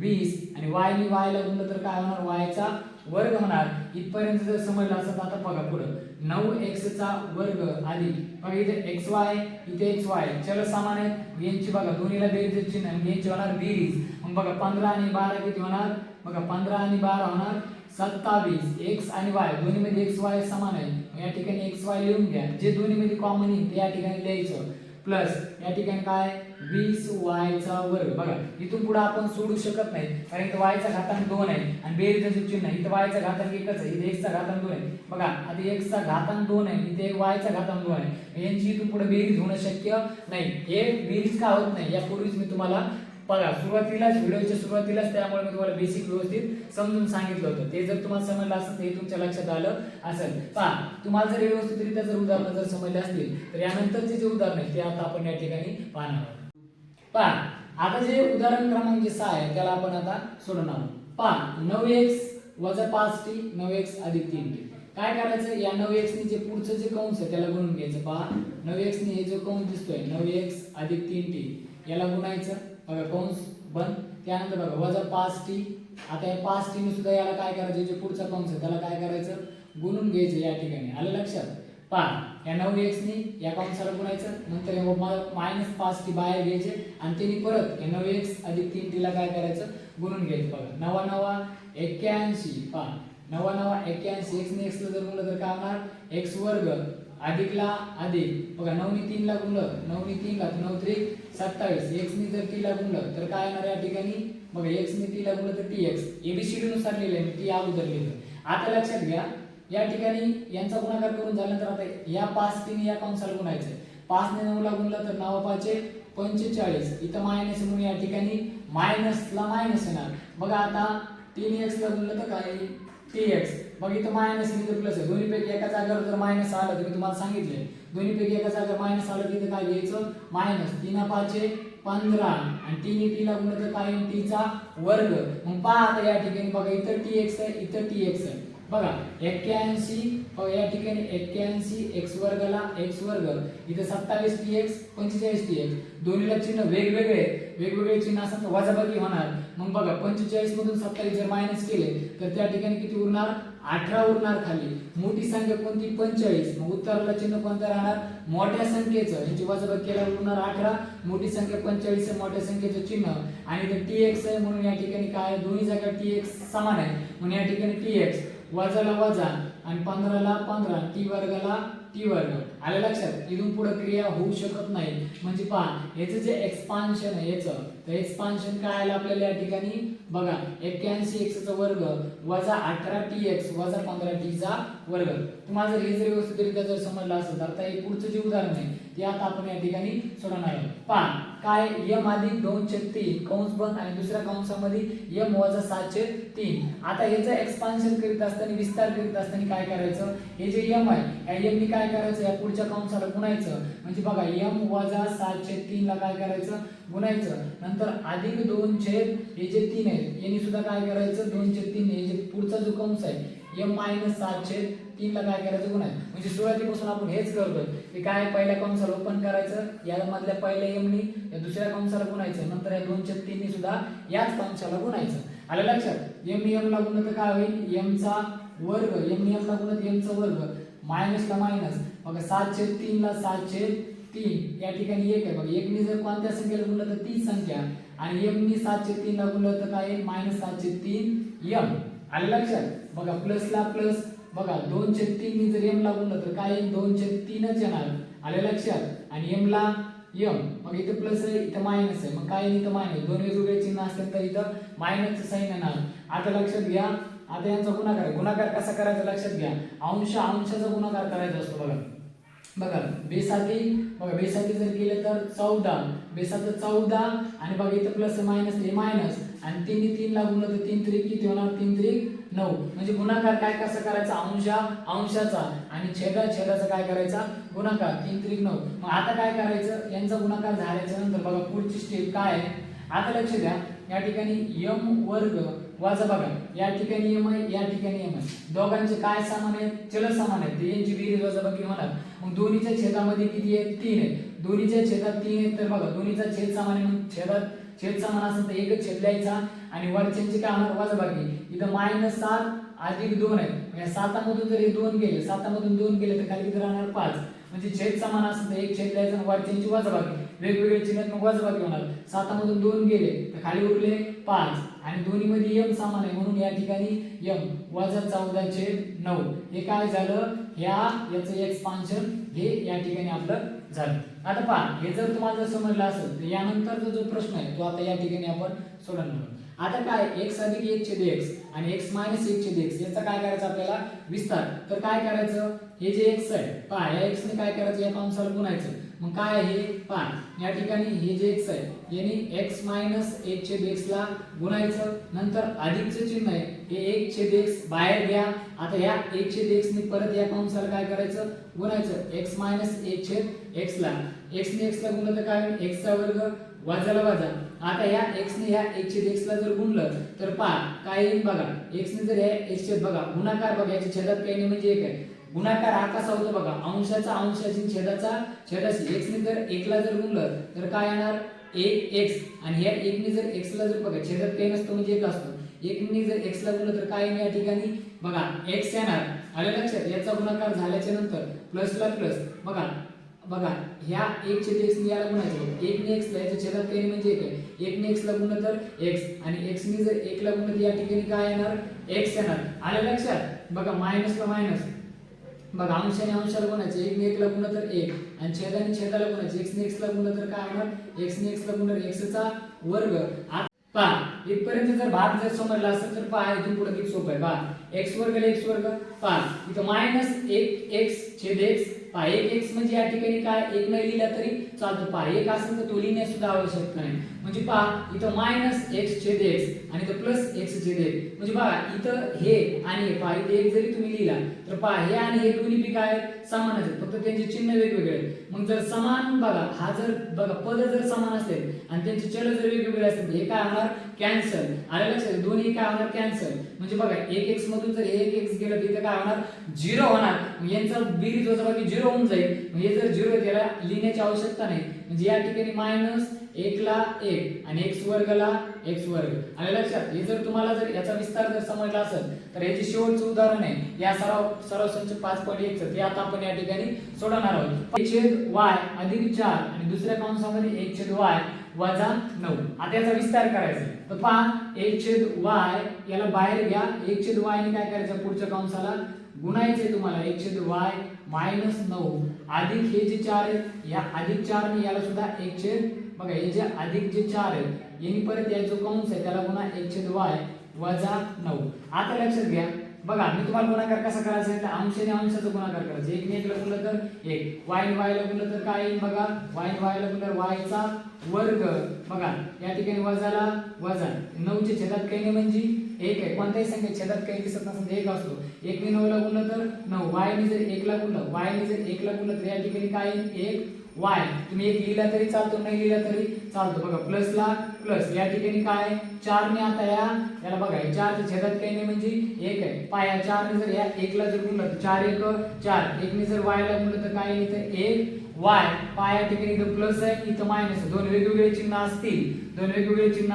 20 आणि y ने y ला गुणलं तर काय होणार y चा वर्ग होणार. इथपर्यंत जर समजलं असं तर आता बघा पुढं 9x चा वर्ग अधिक बघा इथे xy इथे xy चल समान आहेत यांची बघा दोन्हीला बेरीज चिन्ह म्हणजे यांची होणार बेरीज. मग बघा 15 आणि 12 किती होणार बघा 15 आणि 12 होणार 27. x आणि y दोन्ही मध्ये xy समान आहे, या ठिकाणी xy लिहून घ्या. जे दोन्ही मध्ये कॉमन आहे ते या ठिकाणी लिहायचं. प्लस या ठिकाणी काय 20y चा वर्ग. बघा इथून पुढे आपण सोडू शकत नाही कारण इथं y चा घातांक 2 आहे आणि बेरीजचं चिन्ह इथं y चा घातांक एकच आहे, इथे x चा घातांक 2 आहे. बघा आता x चा घातांक 2 आहे इथे y चा घातांक 2 आहे, यांची इथून पुढे बेरीज होणं शक्य नाही. हे बेरीज का होत नाही यापूर्वीच मी तुम्हाला बघा सुरुवातीलाच व्हिडिओच्या सुरुवातीलाच त्यामुळे मी तुम्हाला बेसिक व्यवस्थित समजून सांगितलं होतं. ते जर तुम्हाला समजलं असेल तर हे तुमच्या लक्षात आलं असेल. पहा तुम्हाला जर व्यवस्थितरित्या जर उदाहरणं जर समजले असतील तर यानंतरचे जे उदाहरण आहे ते आता आपण या ठिकाणी पाहणार आहोत. पहा आता जे उदाहरण क्रमांक 6 आहे त्याला आपण आता सोडवणार आहोत. पहा 9x वजा 5t 9x अधिक 3t. काय करायचं या 9x ने जे पुढचं जे कंस आहे त्याला गुणून घ्यायचं. पहा 9x ने हे जो कंस दिसतोय 9x अधिक 3t याला गुणायचं. बघा कंस बंद. त्यानंतर बघा वजा 5t. आता या 5t ने सुद्धा याला काय करायचं जे पुढचा कंस आहे त्याला काय करायचं गुणून घ्यायचं या ठिकाणी. आलं लक्षात. पहा या 9x ने या कंसाला गुणायचं, नंतर हे मायनस 5t बाहेर घ्यायचे आणि त्यांनी परत या 9x अधिक 3t ला काय करायचं गुणून घ्यायचं. बघा 9 9 81. पहा 9 9 81 x ने x ला जर गुणलं तर काय होणार x वर्ग अधिकला अधिक. बघा 9 ने 3 ला गुणलं 9 ने 3 ला 9 3 27. x ने जर t ला गुणलं तर काय येणार या ठिकाणी बघा x ने t ला गुणलं तर tx. एबीसीडी नुसार लिहिले मी t अगोदर लिहिलं. आता लक्षात घ्या या ठिकाणी यांचा गुणाकार करून झाल्यानंतर आता या 5t ने या कंसाला गुणायचं. 5 ने 9 ला गुणलं तर 9 5 45. इथं मायनस म्हणून या ठिकाणी मायनसला मायनस येणार. बघा आता 3x ला गुणलं तर काय tx. बघ इथं मायनस इथं प्लस आहे, दोन्हीपैकी एका जागेवर जर मायनस आलं तर मी तुम्हाला सांगितले दोन्हीपैकी एका जागेवर मायनस आलं तर इथं काय घ्यायचं मायनस. 3 5 15 आणि 3 ने t ला गुणलं तर काय t चा वर्ग. मग पहा आता या ठिकाणी बघा इथं tx आहे इथं tx आहे. बघा 81 बघा या ठिकाणी 81 x वर्गाला x वर्ग इथं 27 tx 45 tx. दोन्हीला चिन्ह वेगवेगळे चिन्ह असतात वजाबाकी होणार. मग बघा 45 मधून 27 जर मायनस केले तर त्या ठिकाणी किती उरणार 18 उरणार खाली. मोठी संख्या कोणती 45. मग उत्तराला चिन्ह कोणतं राहणार मोठ्या संख्येचं, याची वजाबाकी केल्यावर उरणार 18. मोठी संख्या 45 आहे मोठ्या संख्येचं चिन्ह आणि इथे tx आहे म्हणून या ठिकाणी काय दोन्ही जागा tx समान आहे म्हणून या ठिकाणी tx वजाला वजा आणि 15 ला 15 t वर्गाला t वर्ग. आलं लक्षात. इथून पुढे क्रिया होऊ शकत नाही. म्हणजे पहा याचं जे एक्सपान्शन आहे याचं तर एक्सपान्शन काय आलं आपल्याला या ठिकाणी बघा 81 x चा वर्ग वजा 18 tx वजा 15 t चा वर्ग. तुम्हाला जर हे जर व्यवस्थितरित्या जर समजलं असेल तर आता हे पुढचं जे उदाहरण आहे ते आता आपण या ठिकाणी सोडवणार आहोत. पहा काय m अधिक 2/3 कंस बंद आणि दुसऱ्या कंसामध्ये m वजा 7/3. आता याचं एक्सपान्शन करीत असताना विस्तार करीत असताना काय करायचं हे जे m आहे या m ने काय करायचं या पुढच्या कंसाला गुणायचं. म्हणजे बघा m वजा 7/3 ला काय करायचं गुणायचं. नंतर अधिक 2/3 हे जे 3 आहे यांनी सुद्धा काय करायचं 2/3 हे जे पुढचा जो कंस आहे m मायनस 7/3 ला काय करायचं गुणायचं. म्हणजे सुरुवातीपासून आपण हेच करतोय की काय पहिल्या कंसाला ओपन करायचं या मधल्या पहिल्या m ने या दुसऱ्या कंसाला गुणायचं नंतर या 2/3 ने सुद्धा याच कंसाला गुणायचं. आलं लक्षात. m ने m ला गुणलं तर काय होईल m चा वर्ग m ने m ला गुणलं m चा वर्ग मायनस ला मायनस. बघा 7/3 ला 7/3 3 या ठिकाणी 1 आहे बघा. 1 ने जर कोणत्या संख्येला गुणलं तर तीच संख्या आणि m ने 7/3 ला गुणलं तर काय -7/3 m. आलं लक्षात. बघा प्लसला प्लस बघा 2/3 ने जर m ला गुणलं तर काय 2/3च येणार. आलं लक्षात. आणि m ला m मग इथे प्लस आहे इथे मायनस आहे मग काय इथे मायनस. दोन वेगवेगळे चिन्ह असतील तर इथं मायनसचं साइन येणार. आता लक्षात घ्या. आता यांचा गुणाकार कसा करायचा लक्षात घ्या. अंशाचा गुणाकार करायचा असतो बघा. बघा बेसाती जर केले तर 14 बेसात 14 आणि बघा इथे प्लस मायनस हे मायनस आणि 3 ने 3 ला गुणलं तर 3 त्रिक किती होणार 3 त्रिक 9. म्हणजे गुणाकार काय कसा करायचा अंशाचा आणि छेदाचा काय करायचा गुणाकार 3 त्रिक 9. मग आता काय करायचं यांचा गुणाकार झाल्याच्या नंतर बघा पुढची स्टेप काय आहे. आता लक्ष द्या. या ठिकाणी m वर्ग वजा बघा या ठिकाणी m आहे या ठिकाणी m आहे. दोघांचे काय समान आहेत चल समान आहेत. यांची बेरीज वजाबाकी होणार. मग दोन्हीच्या छेदामध्ये किती आहे 3 आहे. दोन्हीच्या छेदात 3 आहे तर बघा दोन्हीचा छेद समान आहे. मग छेद समान असेल तर एकच छेद द्यायचा आणि वरच्यांचे काय होणार वजाबाकी. इथं -7 अधिक 2 आहे. म्हणजे 7मधून जर हे 2 गेले 7मधून 2 गेले तर खाली किती राहणार 5. म्हणजे छेद समान असेल तर एक छेद द्यायचा आणि वरच्यांची वजाबाकी. वेगवेगळे चिन्ह मग वजाबाकी होणार. 7मधून 2 गेले तर खाली उरले 5 आणि दोन्हीमध्ये m समान आहे म्हणून या ठिकाणी m वजा 14/9. हे काय झालं याचं एक्सपान्शन हे या ठिकाणी आपलं झालं. आता पहा हे जर तुम्हाला जर समजलं असेल तर यानंतरचा जो प्रश्न आहे तो आता या ठिकाणी आपण सोडवणार आहोत. आता काय x अधिक 1/x आणि x मायनस 1/x याचा काय करायचं आपल्याला विस्तार. तर काय करायचं हे जे x आहे पहा या x ने काय करायचं या कंसाला गुणायचं. मग काय आहे पहा या ठिकाणी हे जे x आहे याने x मायनस 1/x ला गुणायचं. नंतर अधिकचं चिन्ह आहे हे 1/x बाहेर घ्या. आता या 1/x ने परत या कंसाला काय करायचं गुणायचं x मायनस 1/x ला. x ने x ला गुणलं तर काय होईल x चा वर्ग वजाला वजा. आता या x ने या 1/x ला जर गुणलं तर पहा काय येईल बघा. x ने जर या x छेद बघा गुणाकार बघा याच्या छेदात काही नाही म्हणजे 1 आहे. गुणाकार हा कसा होतो बघा अंशाचा अंशाची छेदाची. x ने जर 1 ला जर गुणलं तर काय येणार 1x आणि या 1 ने जर x ला जर बघा छेदात काही नसतो म्हणजे 1 असतो. 1 ने जर x ला गुणलं तर काय येणार या ठिकाणी बघा x येणार. आलं लक्षात. याचा गुणाकार झाल्याच्या नंतर प्लसला प्लस बघा ह्या 1/x ने याला गुणायचं. 1 ने x ला याच्या छेदात काही म्हणजे 1 आहे. 1 ने x ला गुणलं तर x आणि x ने जर 1 ला गुणलं तर या ठिकाणी काय येणार x येणार. आलं लक्षात. बघा मायनसला मायनस बघा अंशाने अंशाला गुणायचं. 1 ने 1 ला गुणलं तर 1 आणि छेदाने छेदाला गुणायचं. x ने x ला गुणलं तर काय होणार x ने x ला गुणलं x चा वर्ग. पहा इथपर्यंत जर भाग जर समजला असेल तर पहा इथून पुढे किती सोपं आहे. पहा x वर्ग x वर्ग पहा इथं -1x/x पहा 1x म्हणजे या ठिकाणी काय 1 नाही लिहिला तरी चालतो. पहा 1 असेल तर तो लिहिण्यास सुद्धा आवश्यकता नाही. म्हणजे पहा इथं -x/x आणि इथं +x/x म्हणजे बघा इथं हे आणि हे पहा इथे 1 जरी तुम्ही लिहिला तर पहा हे आणि हे दोन्ही बी काय समान आहेत फक्त त्यांचे चिन्ह वेगवेगळे आहेत. मग जर समान बघा हा जर बघा पद जर समान असतील आणि त्यांचे चल जर वेगवेगळे असतील हे काय होणार कॅन्सल. आलं लक्षात. दोन्ही काय होणार कॅन्सल. म्हणजे बघा 1x मधून जर 1x गेलं तर इथं काय होणार 0 होणार. मग यांचा बेरीज वजाबाकी 0 होऊन जाईल. मग हे जर 0 त्याला लिहिण्याची आवश्यकता नाही. म्हणजे या ठिकाणी -1 ला 1 आणि x वर्गला x वर्ग. आलं लक्षात. हे जर तुम्हाला जर याचा विस्तार जर समजला असेल तर याचे शेवटचं उदाहरण आहे या सराव संच 5.1 ते आता आपण या ठिकाणी सोडवणार आहोत. 1/y अधिक 4 आणि दुसऱ्या कंसामध्ये 1/y वजा 9. आता याचा विस्तार करायचा. तर पहा 1/y याला बाहेर घ्या. 1/y ने काय करायचं पुढच्या कंसाला गुणायचे तुम्हाला 1/y -9 अधिक हे जे 4 आहे या अधिक 4 ने याला सुद्धा 1 बघा हे जे अधिक जे 4 आहे यांनी परत या जो कंस आहे त्याला गुणा 1/y वजा 9. आता लक्षात घ्या बघा मी तुम्हाला गुणाकार कसा करायचा आहे अंशाने अंशाचा गुणाकार करायचा. 1 ने 1 ला गुणलं तर 1 y ने y ला गुणलं तर काय येईल बघा y ने y ला गुणलं y चा वर्ग. बघा या ठिकाणी वजाला वजा 9 च्या छेदात काही नाही म्हणजे 1 आहे. कोणत्याही संख्या छेदात काही दिसत नसेल तर 1 असतो. 1 ने 9 ला गुणलं तर 9 y ने जर 1 ला गुणलं y ने जर 1 ला गुणलं तर या ठिकाणी काय येईल 1 y. तुम्ही 1 लिहिला तरी चालतो नाही लिहिला तरी चालतो. बघा प्लसला प्लस या ठिकाणी काय 4 ने आता याला बघा 4 च्या छेदात काही नाही म्हणजे 1 आहे. पाया 4 ने जर या 1 ला जर गुणलं तर 4 1 4. 1 ने जर y ला गुणलं तर काय येईल इथे 1 y. पाया ठिकाणी इथं प्लस आहे इथं मायनस. दोन वेगवेगळे चिन्ह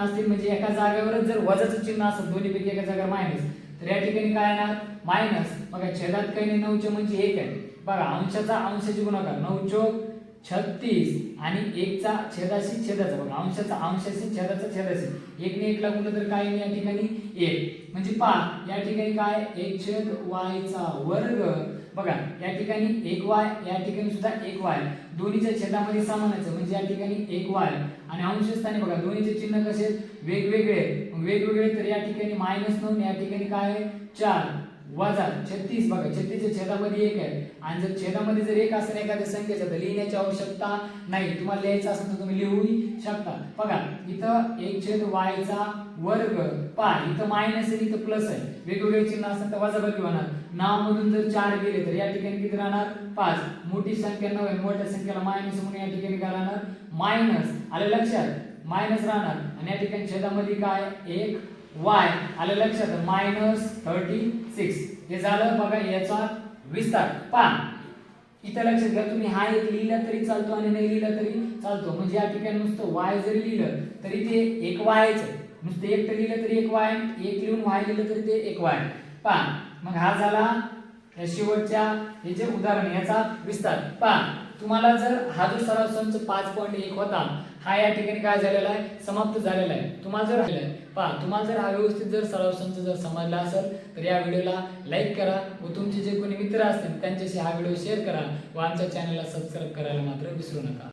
असतील म्हणजे एका जागेवरच जर वजाचं चिन्ह असेल दोन्हीपैकी एका जागेवर मायनस तर या ठिकाणी काय येणार मायनस. बघा छेदात काही नाही 9 चे म्हणजे 1 आहे. बघा अंशाचा अंशाची गुणाकार 9 चोक 36 आणि 1 चा छेदाशी छेदाचा बघा अंशाचा अंशाशी छेदाचा छेदाशी 1 ने 1 ला गुणलं तर काय या ठिकाणी 1 म्हणजे पहा या ठिकाणी काय 1/y चा वर्ग बघा या ठिकाणी 1y या ठिकाणी सुद्धा 1y दोन्हीच्या छेदामध्ये समानाचं म्हणजे या ठिकाणी 1y आणि अंशस्थानी बघा दोन्हीचे चिन्ह कसे वेगवेगळे तर या ठिकाणी -9 या ठिकाणी काय आहे 4 वजा 36 बघा 36 च्या छेदामध्ये 1 आहे आणि जर छेदामध्ये जर 1 असेल एखाद्या संख्येचा तर लिहिण्याची आवश्यकता नाही तुम्हाला लिहायचं असेल तर तुम्ही लिहू शकता बघा इथं 1/y चा वर्ग पहा इथं मायनस आहे इथं प्लस आहे वेगवेगळे चिन्ह असतात तर वजाबाकी होणार नावामधून जर 4 गेले तर या ठिकाणी किती राहणार 5 मोठी संख्या 9 आहे मोठ्या संख्येला मायनस म्हणून या ठिकाणी काय राहणार मायनस आले लक्षात मायनस राहणार आणि या ठिकाणी छेदामध्ये काय 1 y आले लक्षात -36 हे झालं बघा याचा विस्तार पहा इथं लक्षात घ्या तुम्ही हा एक लिहिला तरी चालतो आणि नाही लिहिला तरी चालतो म्हणजे या ठिकाणी नुसतं y जरी लिहिलं तरी ते 1y च नुसतं एकटं लिहिलं तरी 1y एक लिहून y लिहिलं तरी ते 1y पहा मग हा झाला या शेवटच्या हे जे उदाहरण याचा विस्तार पहा तुम्हाला जर हा जो सराव संच 5.1 होता हा या ठिकाणी काय झालेला आहे समाप्त झालेला आहे तुम्हाला जर हा व्यवस्थित जर सराव संच जर समजला असेल तर या व्हिडिओला लाईक करा व तुमचे जे कोणी मित्र असतील त्यांच्याशी हा व्हिडिओ शेअर करा व आमच्या चॅनलला सबस्क्राईब करायला मात्र विसरू नका